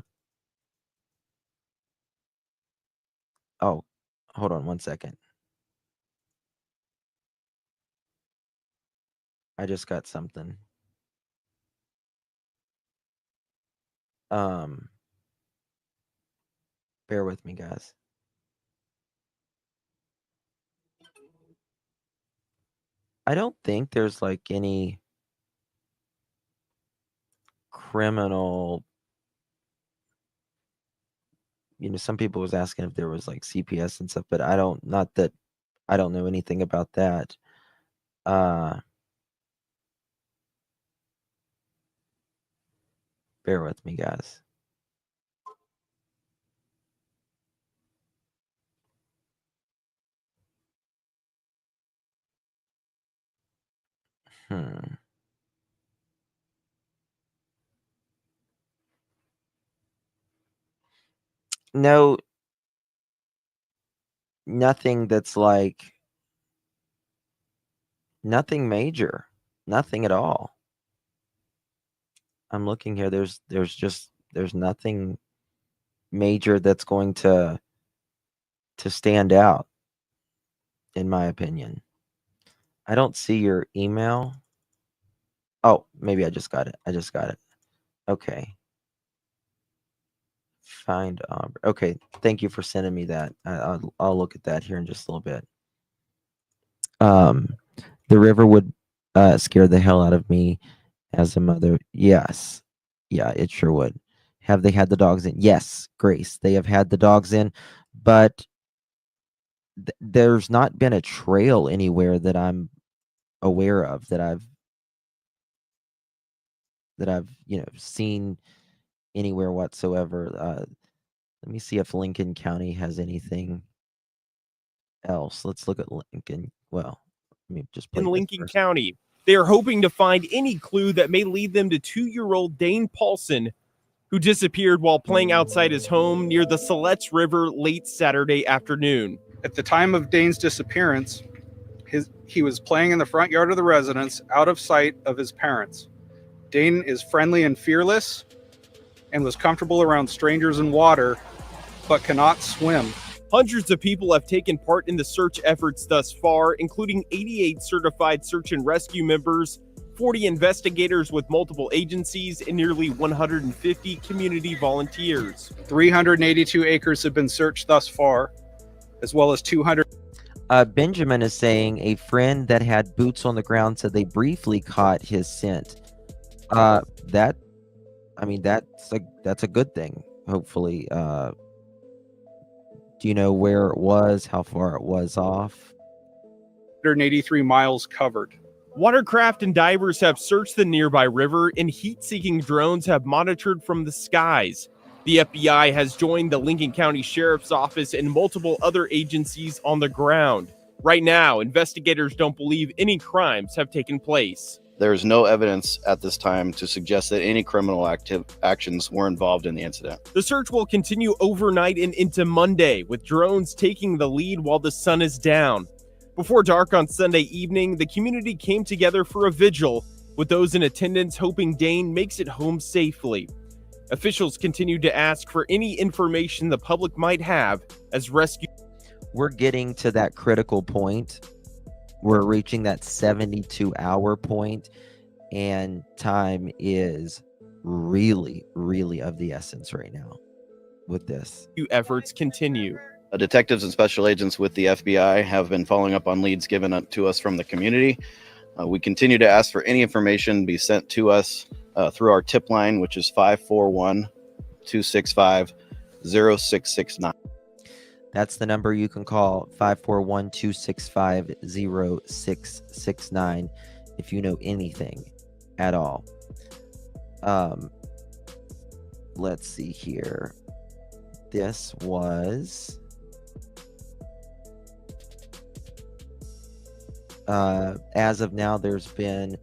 Speaker 1: hold on 1 second. I just got something. Bear with me, guys. I don't think there's like any criminal, some people was asking if there was like CPS and stuff, but I don't know anything about that. Bear with me, guys. No, nothing that's like nothing major. Nothing at all. I'm looking here. There's nothing major that's going to stand out, in my opinion. I don't see your email. Oh, maybe I just got it. Okay. Find okay. Thank you for sending me that. I'll look at that here in just a little bit. The Riverwood Scared the hell out of me as a mother. Yes. Yeah, it sure would. Have they had the dogs in? Yes, Grace. They have had the dogs in, but there's not been a trail anywhere that I'm aware of that I've seen anywhere whatsoever. Let me see if Lincoln County has anything else. Let's look at Lincoln. Well, let me just play
Speaker 5: In
Speaker 1: this
Speaker 5: Lincoln
Speaker 1: first.
Speaker 5: County, they are hoping to find any clue that may lead them to 2-year-old Dane Paulsen, who disappeared while playing outside his home near the Siletz River late Saturday afternoon.
Speaker 6: At the time of Dane's disappearance, he was playing in the front yard of the residence, out of sight of his parents. Dane is friendly and fearless and was comfortable around strangers and water, but cannot swim.
Speaker 5: Hundreds of people have taken part in the search efforts thus far, including 88 certified search and rescue members, 40 investigators with multiple agencies, and nearly 150 community volunteers.
Speaker 6: 382 acres have been searched thus far, as well as 200.
Speaker 1: Benjamin is saying a friend that had boots on the ground said they briefly caught his scent. That's a good thing. Hopefully, do you know where it was? How far it was off?
Speaker 6: 183 miles covered.
Speaker 5: Watercraft and divers have searched the nearby river, and heat-seeking drones have monitored from the skies. The FBI has joined the Lincoln County Sheriff's Office and multiple other agencies on the ground. Right now, investigators don't believe any crimes have taken place.
Speaker 7: There is no evidence at this time to suggest that any criminal actions were involved in the incident.
Speaker 5: The search will continue overnight and into Monday, with drones taking the lead while the sun is down. Before dark on Sunday evening, the community came together for a vigil, with those in attendance hoping Dane makes it home safely. Officials continue to ask for any information the public might have as rescue.
Speaker 1: We're getting to that critical point. We're reaching that 72-hour point, and time is really, really of the essence right now with this.
Speaker 5: Efforts continue.
Speaker 7: Detectives and special agents with the FBI have been following up on leads given to us from the community. We continue to ask for any information be sent to us through our tip line, which is 541-265-0669.
Speaker 1: That's the number you can call, 541-265-0669, if you know anything at all. Let's see here. This was as of now, there's been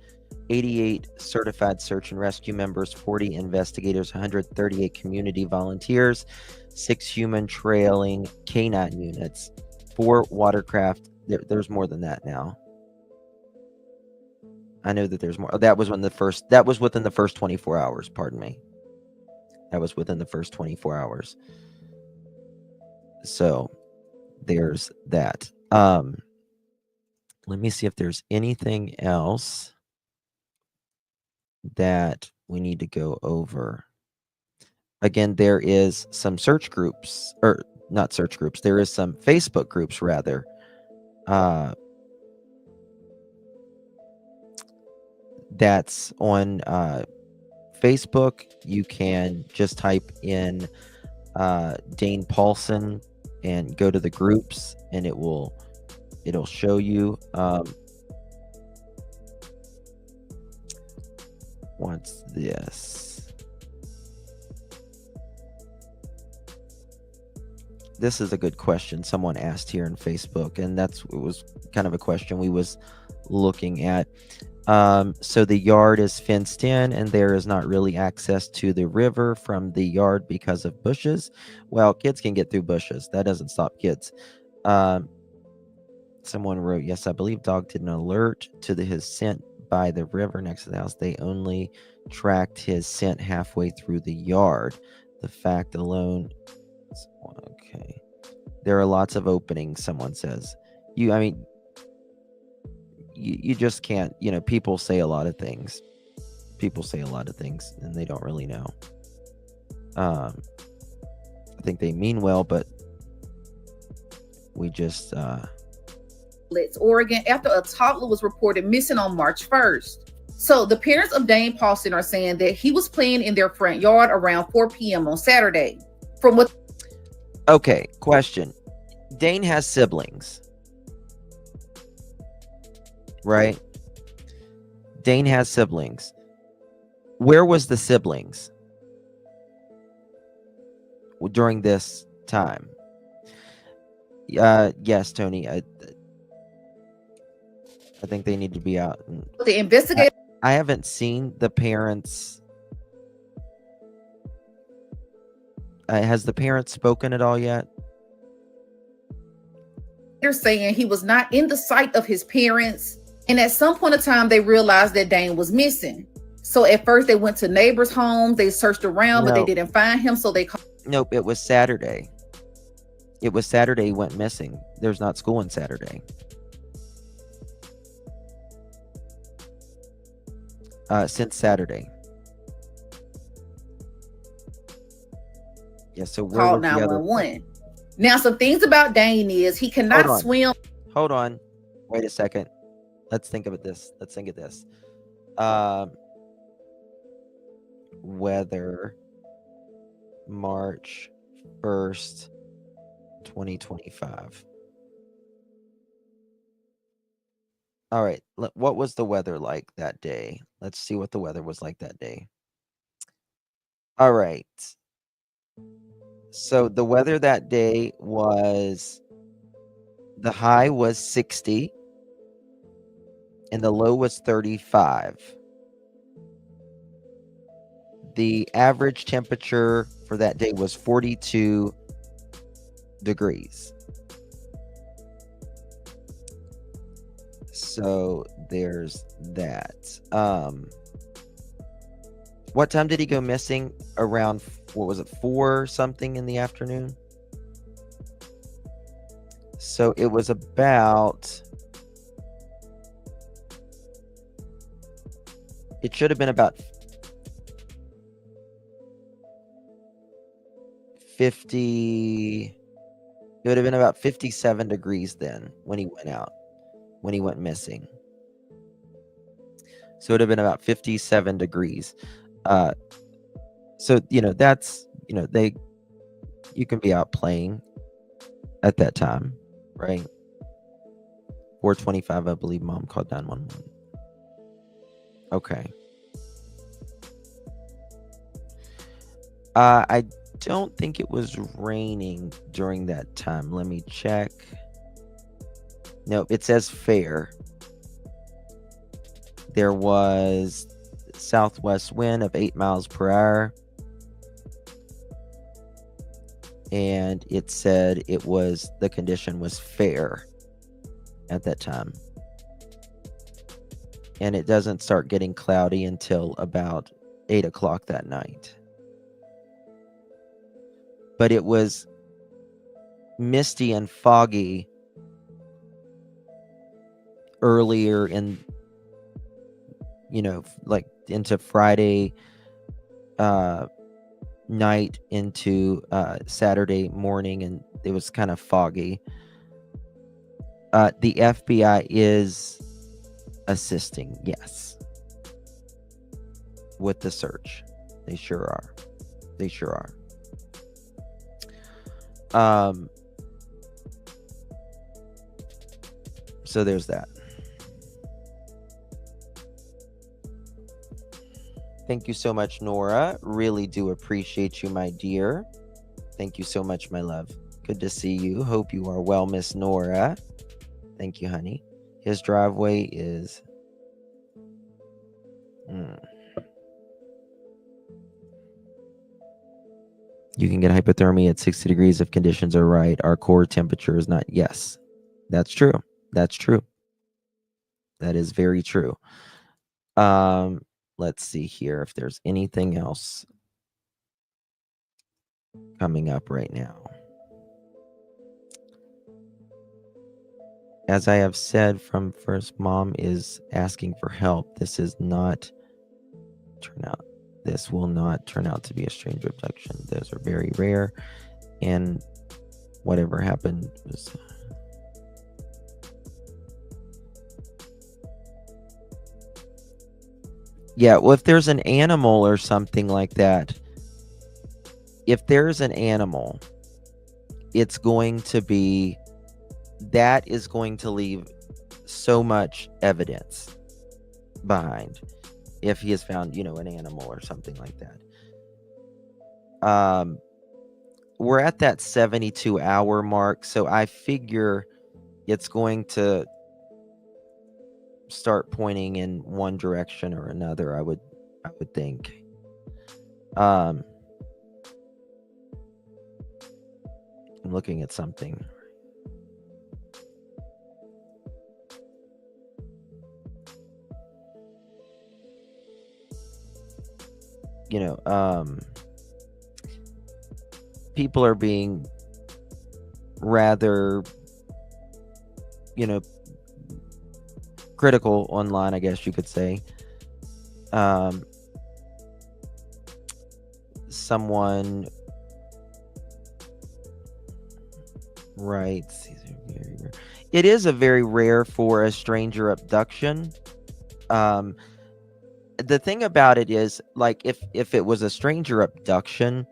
Speaker 1: 88 certified search and rescue members, 40 investigators, 138 community volunteers, 6 human trailing canine units, 4 watercraft. There's more than that now. I know that there's more. That was within the first 24 hours. Pardon me. That was within the first 24 hours. So there's that. Let me see if there's anything else that we need to go over. Again, there is some search groups, or not search groups. There is some Facebook groups, rather. That's on Facebook. You can just type in Dane Paulsen and go to the groups, and it'll show you. What's this? This is a good question someone asked here in Facebook, and it was kind of a question we was looking at. So the yard is fenced in, and there is not really access to the river from the yard because of bushes. Well, kids can get through bushes. That doesn't stop kids. Someone wrote, yes, I believe dog did an alert to his scent by the river next to the house. They only tracked his scent halfway through the yard. The fact alone. Okay. There are lots of openings, someone says. You just can't, people say a lot of things. People say a lot of things, and they don't really know. I think they mean well, but we just
Speaker 11: Oregon, after a toddler was reported missing on March 1st. So the parents of Dane Paulsen are saying that he was playing in their front yard around 4 p.m. on Saturday. From what?
Speaker 1: Okay, question. Dane has siblings, right? Dane has siblings. Where was the siblings during this time? Yes, Tony. I think they need to be out.
Speaker 11: The investigator.
Speaker 1: I haven't seen the parents. Has the parents spoken at all yet?
Speaker 11: They're saying he was not in the sight of his parents, and at some point in time, they realized that Dane was missing. So at first, they went to neighbors' homes. They searched around, but they didn't find him. So they called.
Speaker 1: Nope, it was Saturday. It was Saturday he went missing. There's not school on Saturday. Since Saturday. Yeah, so where
Speaker 11: called
Speaker 1: was the other?
Speaker 11: 911. Now, some things about Dane is he cannot swim.
Speaker 1: Hold on. Wait a second. Let's think of this. Let's think of this. Weather March 1st, 2025. All right. What was the weather like that day? Let's see what the weather was like that day. All right. So the weather that day was, the high was 60 and the low was 35. The average temperature for that day was 42 degrees. So there's that. What time did he go missing? Around, what was it, 4 something in the afternoon? So it was about, it should have been about 50, it would have been about 57 degrees then when he went out, when he went missing. So it would have been about 57 degrees. So, that's, you can be out playing at that time, right? 4:25, I believe mom called 911. Okay. I don't think it was raining during that time. Let me check. No, it says fair. There was southwest wind of 8 miles per hour. And it said the condition was fair at that time. And it doesn't start getting cloudy until about 8 o'clock that night. But it was misty and foggy earlier in, like into Friday night into Saturday morning, and it was kind of foggy. The FBI is assisting, yes, with the search. They sure are. They sure are. So there's that. Thank you so much, Nora. Really do appreciate you, my dear. Thank you so much, my love. Good to see you. Hope you are well, Miss Nora. Thank you, honey. His driveway is... You can get hypothermia at 60 degrees if conditions are right. Our core temperature is not... Yes, that's true. That's true. That is very true. Let's see here if there's anything else coming up right now. As I have said from first, mom is asking for help. This will not turn out to be a strange abduction. Those are very rare, and whatever happened was Yeah, well, if there's an animal or something like that, if there's an animal, it's going to be, that is going to leave so much evidence behind if he has found, an animal or something like that. We're at that 72-hour mark, so I figure it's going to start pointing in one direction or another, I would think. I'm looking at something. People are being rather, critical online, I guess you could say. Someone writes, it is a very rare for a stranger abduction. The thing about it is, like, if it was a stranger abduction,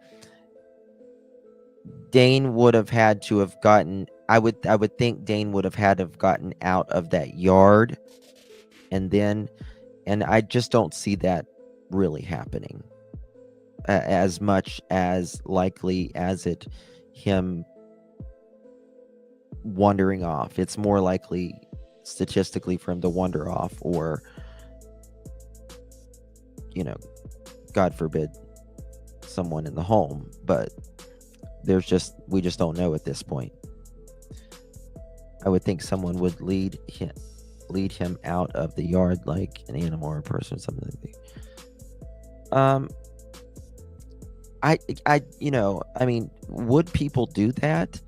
Speaker 1: Dane would have had to have gotten, I would think Dane would have had to have gotten out of that yard, and I just don't see that really happening as much as likely as him wandering off. It's more likely statistically for him to wander off, or God forbid, someone in the home, but we just don't know at this point. I would think someone would lead him out of the yard, like an animal or a person, something like that. I mean, would people do that?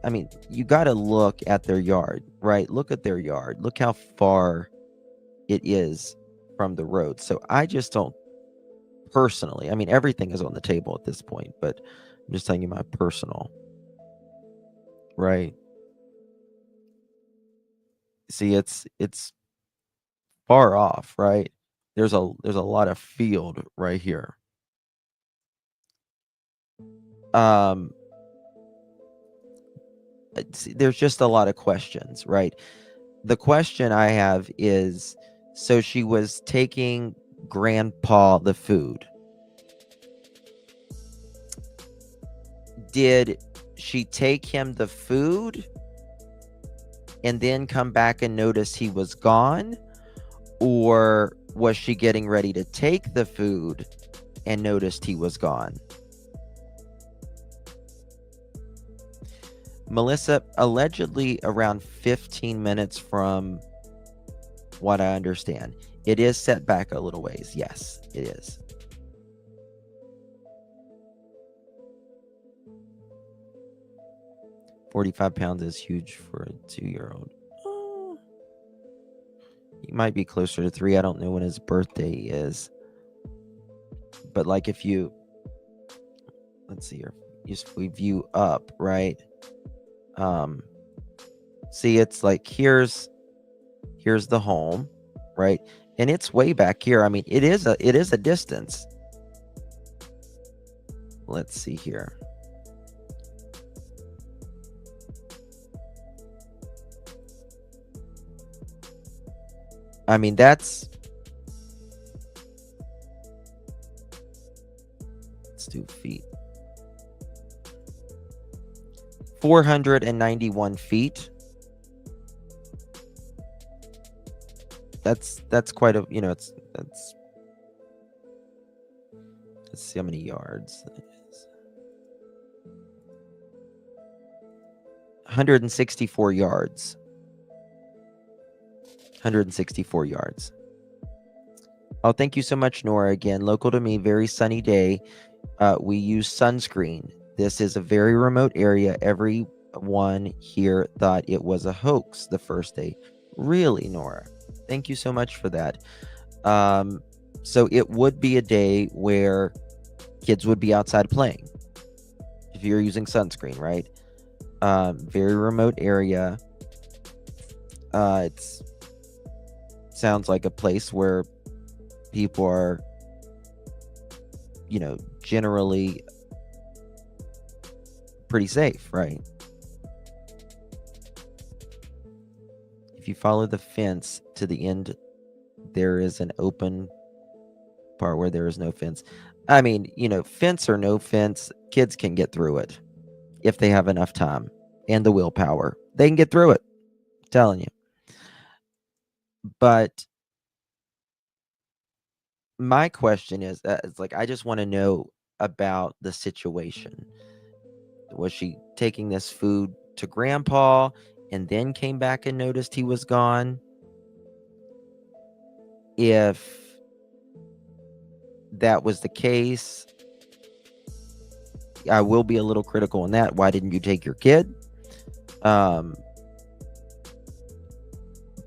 Speaker 1: I mean, you got to look at their yard, right? Look at their yard. Look how far it is from the road. So I just don't personally, I mean, everything is on the table at this point, but I'm just telling you my personal, right? See, it's far off, right? There's a lot of field right here. There's just a lot of questions, right? The question I have is, so she was taking Grandpa the food. Did she take him the food and then come back and notice he was gone? Or was she getting ready to take the food and noticed he was gone? Melissa, allegedly around 15 minutes from what I understand. It is set back a little ways. Yes, it is. £45 is huge for a 2-year-old. He might be closer to 3. I don't know when his birthday is. But like if you, let's see here. If we view up, right? See, it's like here's the home, right? And it's way back here. I mean, it is a distance. Let's see here. I mean, let's do feet. 491 feet. That's quite a, let's see how many yards that is. 164 yards. 164 yards. Oh, thank you so much, Nora. Again, local to me, very sunny day. We use sunscreen. This is a very remote area. Everyone here thought it was a hoax the first day. Really, Nora? Thank you so much for that. So it would be a day where kids would be outside playing if you're using sunscreen, right? Very remote area. It's sounds like a place where people are, generally pretty safe, right? If you follow the fence to the end, there is an open part where there is no fence. I mean, fence or no fence, kids can get through it if they have enough time and the willpower. They can get through it. I'm telling you. But my question is, it's like, I just want to know about the situation. Was she taking this food to grandpa and then came back and noticed he was gone? If that was the case, I will be a little critical on that. Why didn't you take your kid?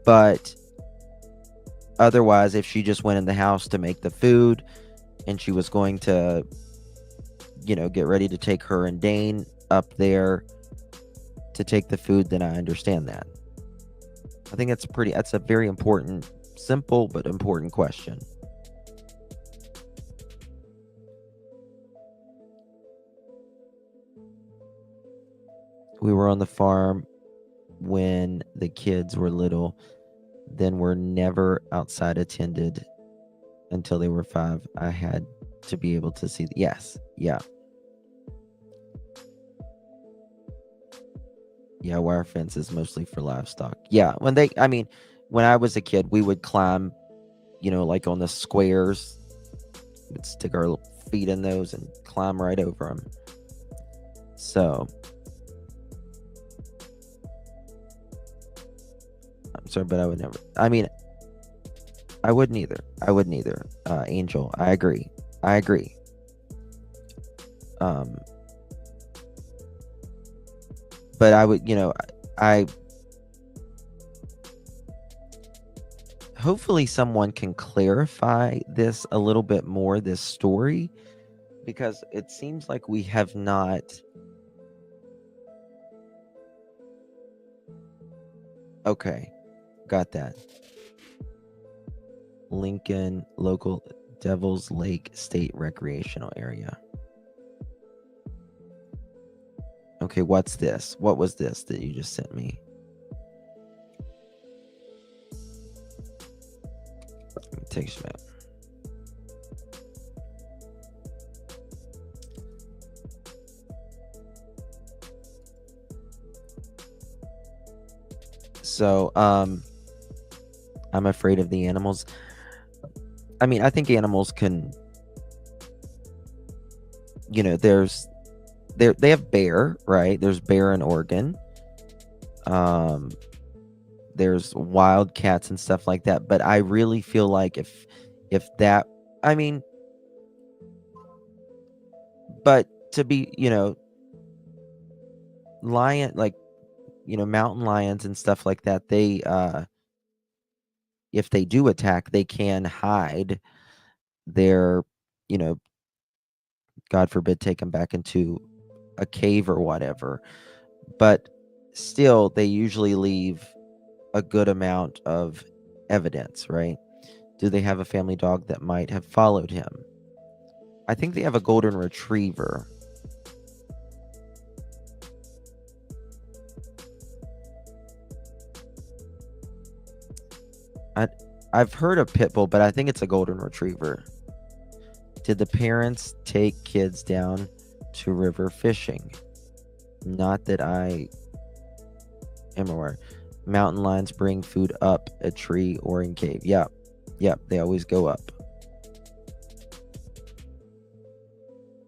Speaker 1: But otherwise, if she just went in the house to make the food and she was going to, get ready to take her and Dane up there to take the food, then I understand that. I think that's a very important, simple but important question. We were on the farm when the kids were little, then were never outside attended until they were 5. I had to be able to see. Yes. Yeah. Yeah, wire fence is mostly for livestock. Yeah, when I was a kid, we would climb, like on the squares. We'd stick our feet in those and climb right over them. So, I'm sorry, but I would never. I mean, I wouldn't either. Angel, I agree. But I would, I hopefully someone can clarify this a little bit more, this story, because it seems like we have not. Okay, got that. Lincoln local Devil's Lake State Recreational Area. Okay, what's this? What was this that you just sent me? Let me take a minute. So, I'm afraid of the animals. I mean, I think animals can, they have bear, right? There's bear in Oregon. There's wild cats and stuff like that. But I really feel like if that, I mean, but to be, lion, like, mountain lions and stuff like that, they, if they do attack, they can hide their, God forbid, take them back into a cave or whatever. But still, they usually leave a good amount of evidence, right? Do they have a family dog that might have followed him? I think they have a golden retriever. I've heard of pit bull, but I think it's a golden retriever. Did the parents take kids down to river fishing? Not that I am aware. Mountain lions bring food up a tree or in cave. Yep, they always go up.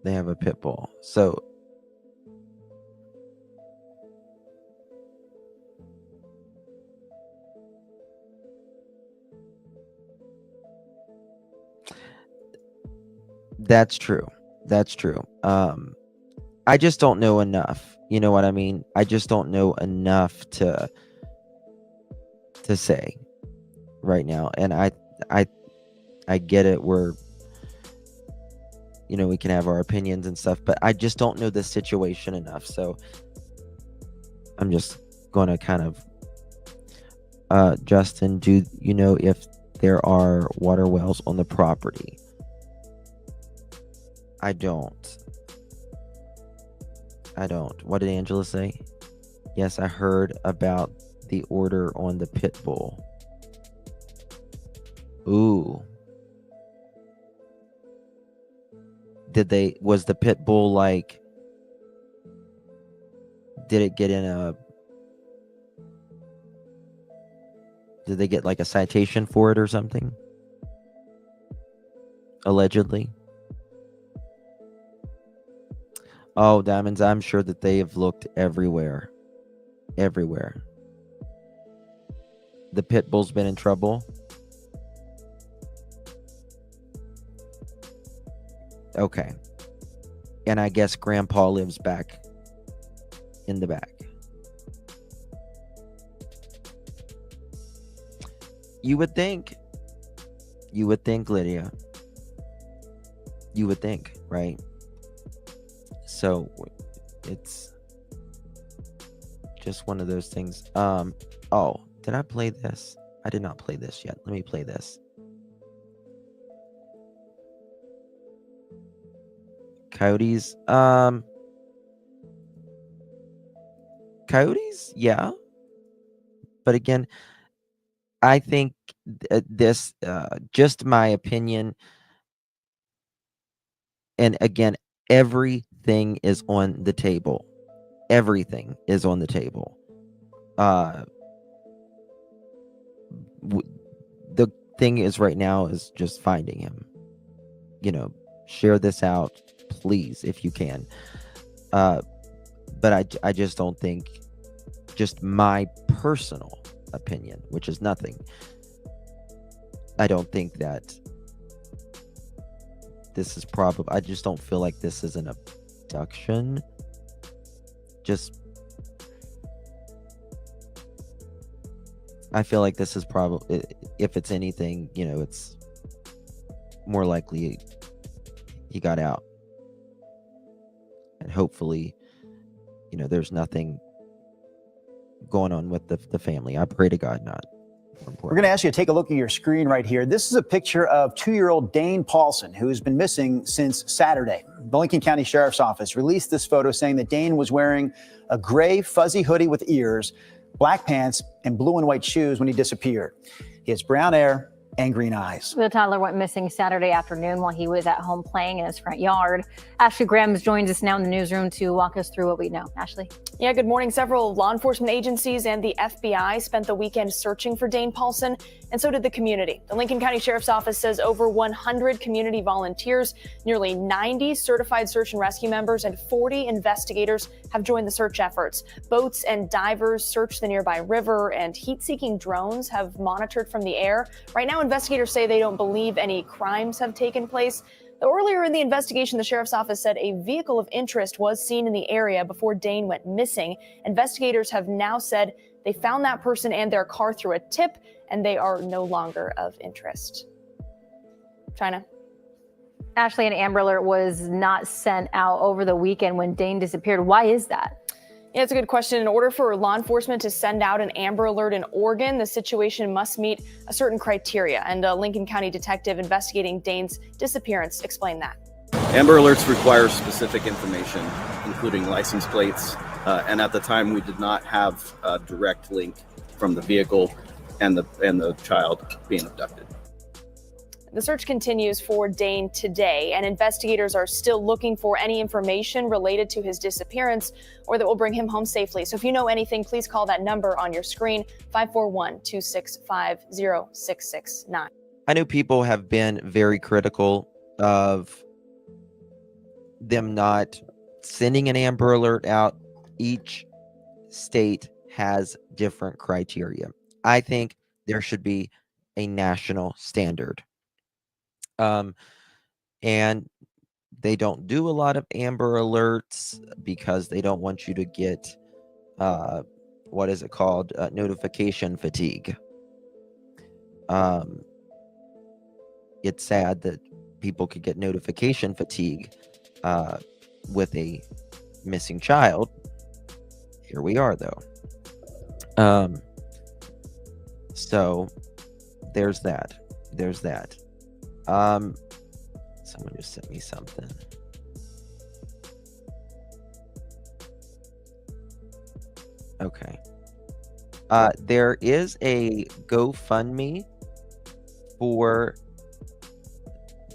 Speaker 1: They have a pit bull. So that's true. I just don't know enough. You know what I mean? I just don't know enough to say right now. And I get it. We're, we can have our opinions and stuff, but I just don't know the situation enough. So I'm just going to kind of, Justin, do you know if there are water wells on the property. I don't. What did Angela say? Yes, I heard about the order on the pit bull. Ooh. Was the pit bull like, did they get like a citation for it or something? Allegedly. Oh, Diamonds, I'm sure that they have looked everywhere. Everywhere. The pit bull's been in trouble. Okay. And I guess Grandpa lives back in the back. You would think, Lydia. You would think, right? So it's just one of those things. Oh, did I play this? I did not play this yet. Let me play this. Coyotes. Coyotes, yeah. But again, I think this, just my opinion. And again, everything is on the table. Everything is on the table. The thing is right now is just finding him. Share this out, please, if you can. But I just don't think, just my personal opinion, which is nothing, I don't think that this is probably, I just don't feel like this is an abduction. I feel like this is probably, if it's anything, it's more likely he got out. And hopefully, there's nothing going on with the family. I pray to God not.
Speaker 12: We're going to ask you to take a look at your screen right here. This is a picture of 2-year-old Dane Paulsen, who has been missing since Saturday. The Lincoln County Sheriff's Office released this photo saying that Dane was wearing a gray fuzzy hoodie with ears, black pants, and blue and white shoes when he disappeared. He has brown hair and green eyes.
Speaker 13: The toddler went missing Saturday afternoon while he was at home playing in his front yard. Ashley Graham joins us now in the newsroom to walk us through what we know. Ashley?
Speaker 14: Yeah, good morning. Several law enforcement agencies and the FBI spent the weekend searching for Dane Paulsen, and so did the community. The Lincoln County Sheriff's Office says over 100 community volunteers, nearly 90 certified search and rescue members, and 40 investigators have joined the search efforts. Boats and divers searched the nearby river, and heat-seeking drones have monitored from the air. Right now, investigators say they don't believe any crimes have taken place. Though earlier in the investigation, the sheriff's office said a vehicle of interest was seen in the area before Dane went missing. Investigators have now said they found that person and their car through a tip, and they are no longer of interest. China.
Speaker 13: Ashley, an Amber Alert was not sent out over the weekend when Dane disappeared. Why is that?
Speaker 14: Yeah, it's a good question. In order for law enforcement to send out an Amber Alert in Oregon, the situation must meet a certain criteria. And a Lincoln County detective investigating Dane's disappearance explained that.
Speaker 7: Amber Alerts require specific information, including license plates. And at the time, we did not have a direct link from the vehicle and the child being abducted.
Speaker 14: The search continues for Dane today, and investigators are still looking for any information related to his disappearance or that will bring him home safely. So if you know anything, please call that number on your screen, 541-265-0669.
Speaker 1: I know people have been very critical of them not sending an Amber Alert out. Each state has different criteria. I think there should be a national standard. And they don't do a lot of Amber Alerts because they don't want you to get, what is it called? Notification fatigue. It's sad that people could get notification fatigue with a missing child. Here we are, though. So there's that. there's that. Someone just sent me something. Okay. There is a GoFundMe for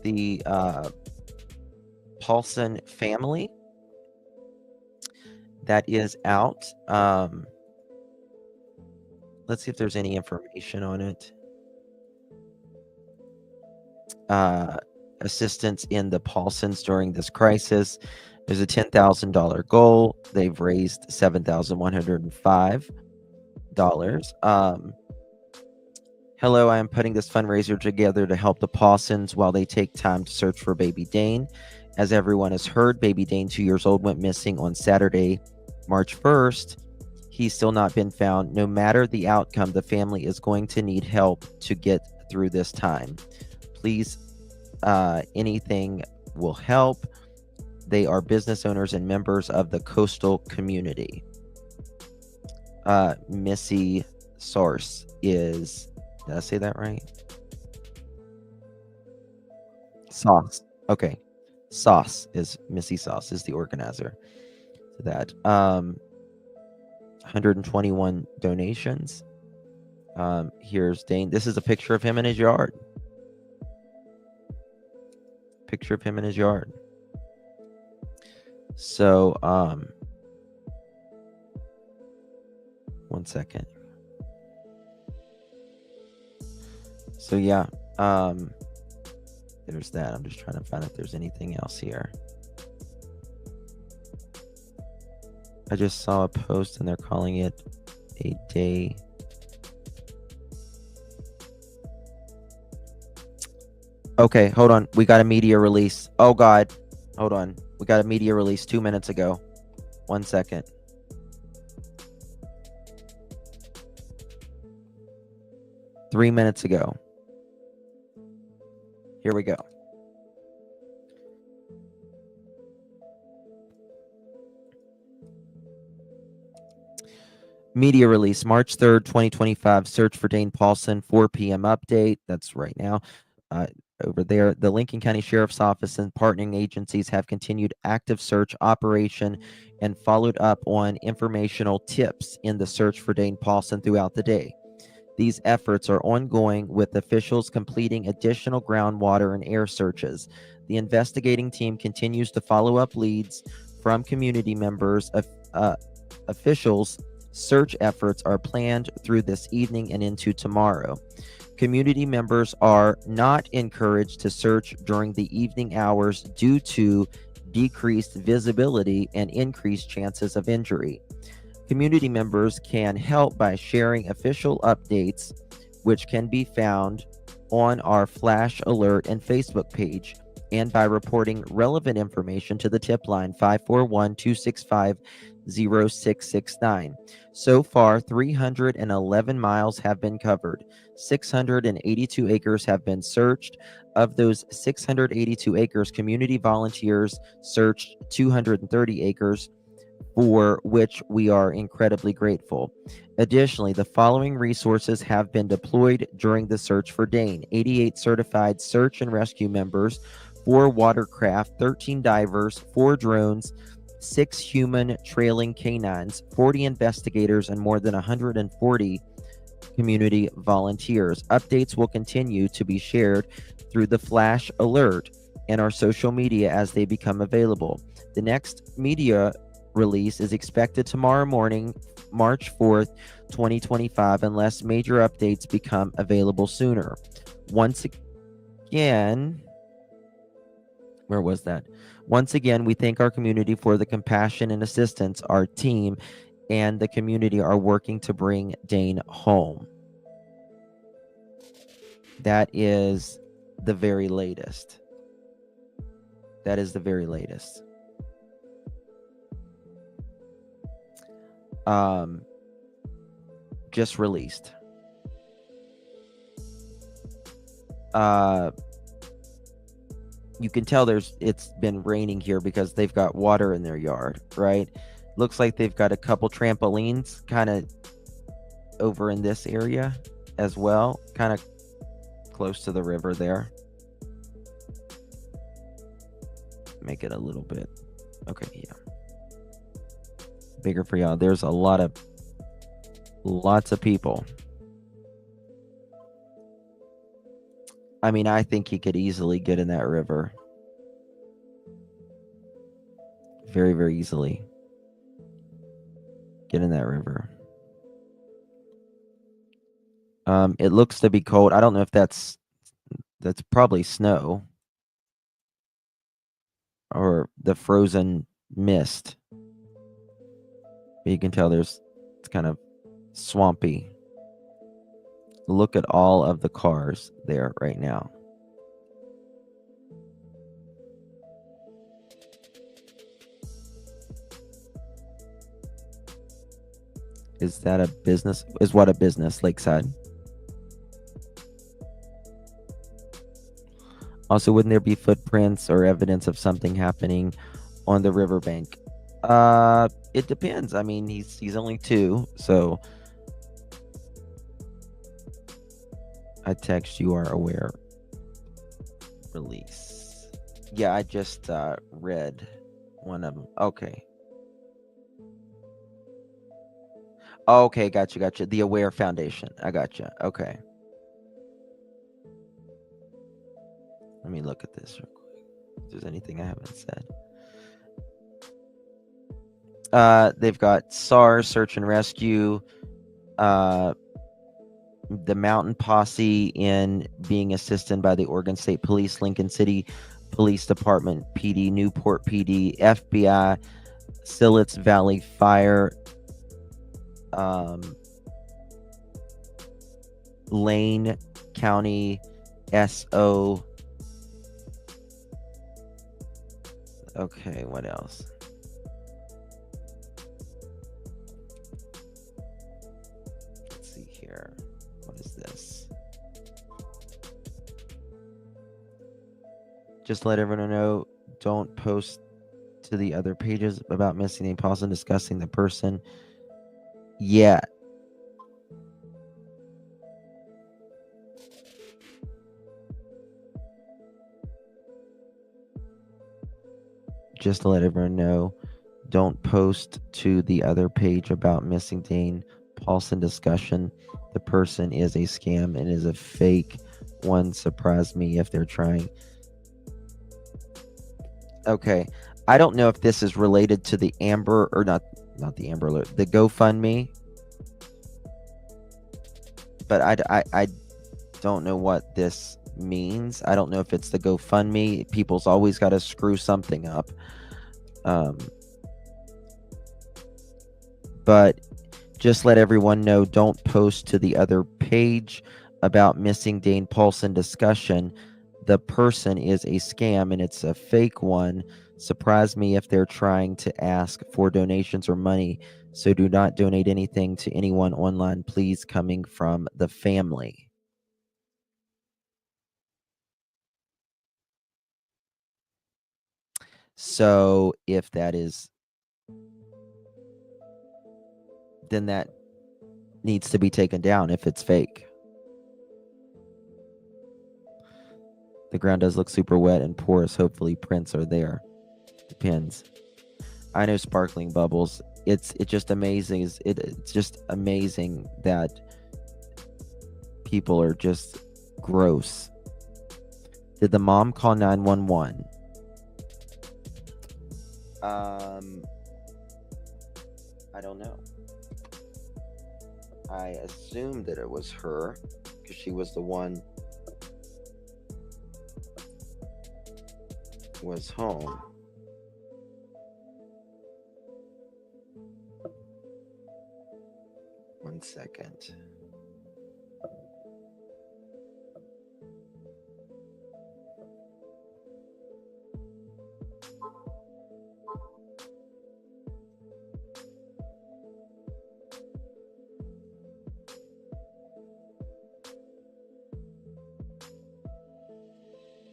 Speaker 1: the Paulsen family that is out. Let's see if there's any information on it. Assistance in the Paulsens during this crisis. There's a $10,000 goal. They've raised $7,105. Hello, I am putting this fundraiser together to help the Paulsens while they take time to search for baby Dane. As everyone has heard, baby Dane, 2 years old, went missing on Saturday, March 1st. He's still not been found. No matter the outcome, the family is going to need help to get through this time. Please, anything will help. They are business owners and members of the coastal community. Missy Source is, did I say that right? Sauce. Okay. Sauce is Missy Sauce is the organizer. So that 121 donations. Here's Dane. This is a picture of him in his yard. Picture of him in his yard. So, one second. So yeah, there's that. I'm just trying to find if there's anything else here. I just saw a post and they're calling it a day. Okay, hold on. We got a media release. Oh God. Hold on. We got a media release 2 minutes ago. 1 second. Three minutes ago. Here we go. Media release, March 3rd, 2025. Search for Dane Paulsen, 4 p.m. update. That's right now. Over there, the Lincoln County Sheriff's Office and partnering agencies have continued active search operation and followed up on informational tips in the search for Dane Paulsen throughout the day. These efforts are ongoing, with officials completing additional groundwater and air searches. The investigating team continues to follow up leads from community members. Officials' search efforts are planned through this evening and into tomorrow. Community members are not encouraged to search during the evening hours due to decreased visibility and increased chances of injury. Community members can help by sharing official updates, which can be found on our Flash Alert and Facebook page, and by reporting relevant information to the tip line 541-265-0669. So far, 311 miles have been covered. 682 acres have been searched. Of those 682 acres, community volunteers searched 230 acres, for which we are incredibly grateful. Additionally, the following resources have been deployed during the search for Dane: 88 certified search and rescue members, 4 watercraft, 13 divers, 4 drones, 6 human trailing canines, 40 investigators, and more than 140 community volunteers. Updates will continue to be shared through the Flash Alert and our social media as they become available. The next media release is expected tomorrow morning, March 4th, 2025, unless major updates become available sooner. Once again, where was that? Once again, we thank our community for the compassion and assistance. Our team and the community are working to bring Dane home. That is the very latest. That is the very latest. Just released. You can tell it's been raining here because they've got water in their yard, right? Looks like they've got a couple trampolines kind of over in this area as well, kind of close to the river there. Make it a little bit. Okay, yeah. Bigger for y'all. There's lots of people. I mean, I think he could easily get in that river. Very, very easily. Get in that river. It looks to be cold. I don't know if that's probably snow or the frozen mist. But you can tell it's kind of swampy. Look at all of the cars there right now. Is that a business? Is what a business, Lakeside? Also, wouldn't there be footprints or evidence of something happening on the riverbank? It depends. I mean, he's only 2, so I text you are aware. Release. Yeah, I just read one of them. Okay. Okay, gotcha. The Aware Foundation. I gotcha. Okay. Let me look at this real quick. If there's anything I haven't said. They've got SARS, Search and Rescue, the Mountain Posse in being assisted by the Oregon State Police, Lincoln City Police Department, PD, Newport PD, FBI, Silitz Valley Fire, Lane County SO. Okay, what else? Let's see here. What is this? Just let everyone know, don't post to the other pages about missing Dane Paulsen discussing the person yet. Just to let everyone know, don't post to the other page about missing Dane Paulsen discussion. The person is a scam and is a fake one. Surprise me if they're trying. Okay. I don't know if this is related to the Amber or not the Amber Alert, the GoFundMe. But I don't know what this means. I don't know if it's the GoFundMe. People's always got to screw something up. But just let everyone know, don't post to the other page about missing Dane Paulsen discussion. The person is a scam and it's a fake one. Surprise me if they're trying to ask for donations or money. So do not donate anything to anyone online, please, coming from the family. So if that is, then that needs to be taken down if it's fake. The ground does look super wet and porous. Hopefully prints are there. Depends. I know sparkling bubbles. It's just amazing. It's just amazing that people are just gross. Did the mom call 911? I don't know. I assumed that it was her because she was the one who was home. One second.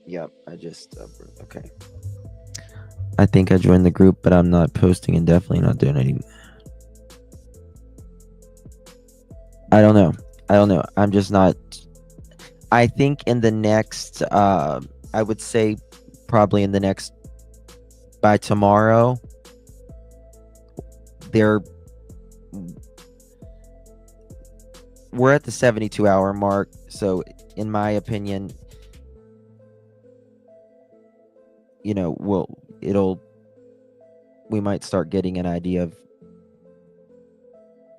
Speaker 1: Yep, I just okay. I think I joined the group, but I'm not posting and definitely not donating. I don't know. I'm just not. I think in the next, I would say probably in the next, by tomorrow, we're at the 72-hour mark. So in my opinion, you know, we might start getting an idea of,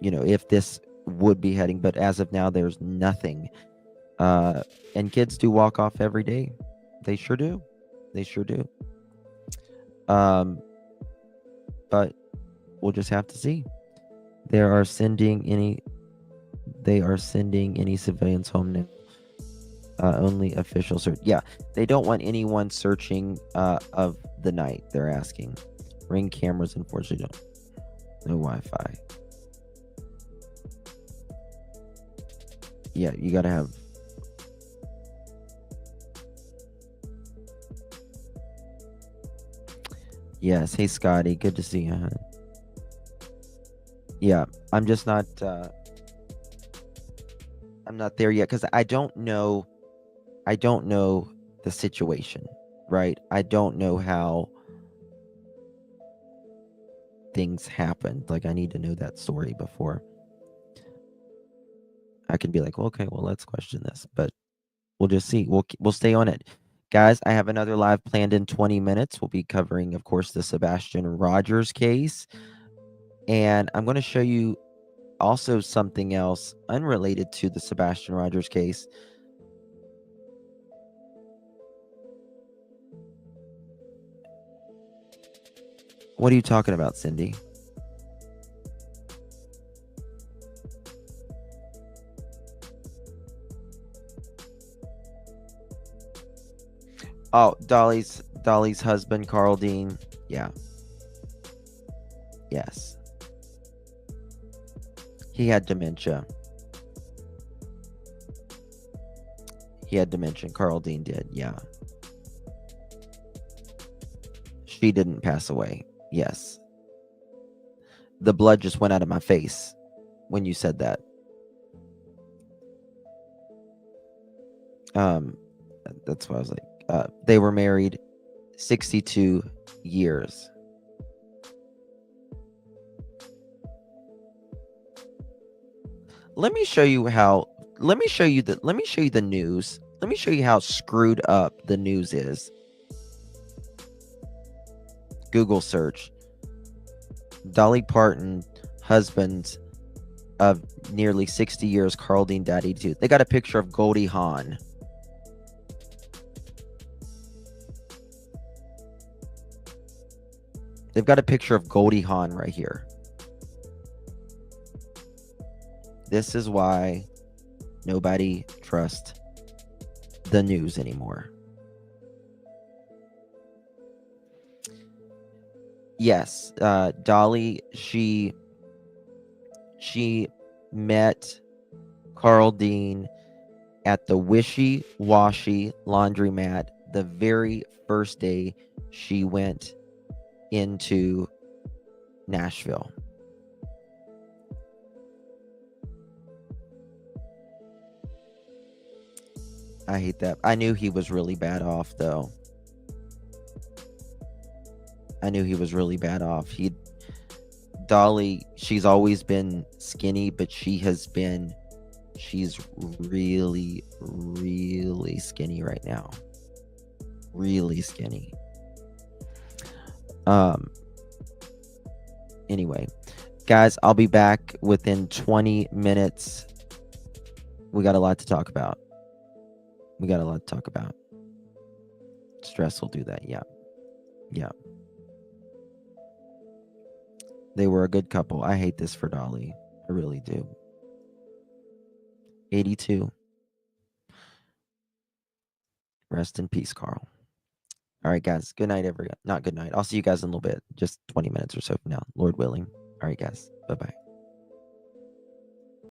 Speaker 1: you know, if this would be heading, but as of now, there's nothing. And kids do walk off every day. They sure do. They sure do. But we'll just have to see. They are sending any civilians home now. Only official search. Yeah, they don't want anyone searching of the night. They're asking. Ring cameras, unfortunately, don't. No Wi-Fi. Yeah, you gotta have. Yes. Hey, Scotty. Good to see you, hon. Yeah, I'm just not. I'm not there yet because I don't know. I don't know the situation, right? I don't know how things happened. Like, I need to know that story before I can be like, well, okay, well, let's question this. But we'll just see. We'll stay on it. Guys, I have another live planned in 20 minutes. We'll be covering, of course, the Sebastian Rogers case. And I'm going to show you also something else unrelated to the Sebastian Rogers case. What are you talking about, Cindy? Oh, Dolly's husband, Carl Dean. Yeah. Yes. He had dementia. Carl Dean did. Yeah. She didn't pass away. Yes. The blood just went out of my face when you said that. That's why I was like, they were married 62 years. Let me show you the news. Let me show you how screwed up the news is. Google search. Dolly Parton, husband of nearly 60 years, Carl Dean died 82. They got a picture of Goldie Hawn. They've got a picture of Goldie Hawn right here. This is why nobody trusts the news anymore. Yes, Dolly, she met Carl Dean at the Wishy Washy laundromat the very first day she went into Nashville. I hate that. I knew he was really bad off, though. Dolly, she's always been skinny, but she's really, really skinny right now. Really skinny. Anyway, guys, I'll be back within 20 minutes. We got a lot to talk about. Stress will do that. Yeah. They were a good couple. I hate this for Dolly. I really do. 82. Rest in peace, Carl. All right, guys. Good night, everyone. Not good night. I'll see you guys in a little bit. Just 20 minutes or so from now, Lord willing. All right, guys. Bye-bye.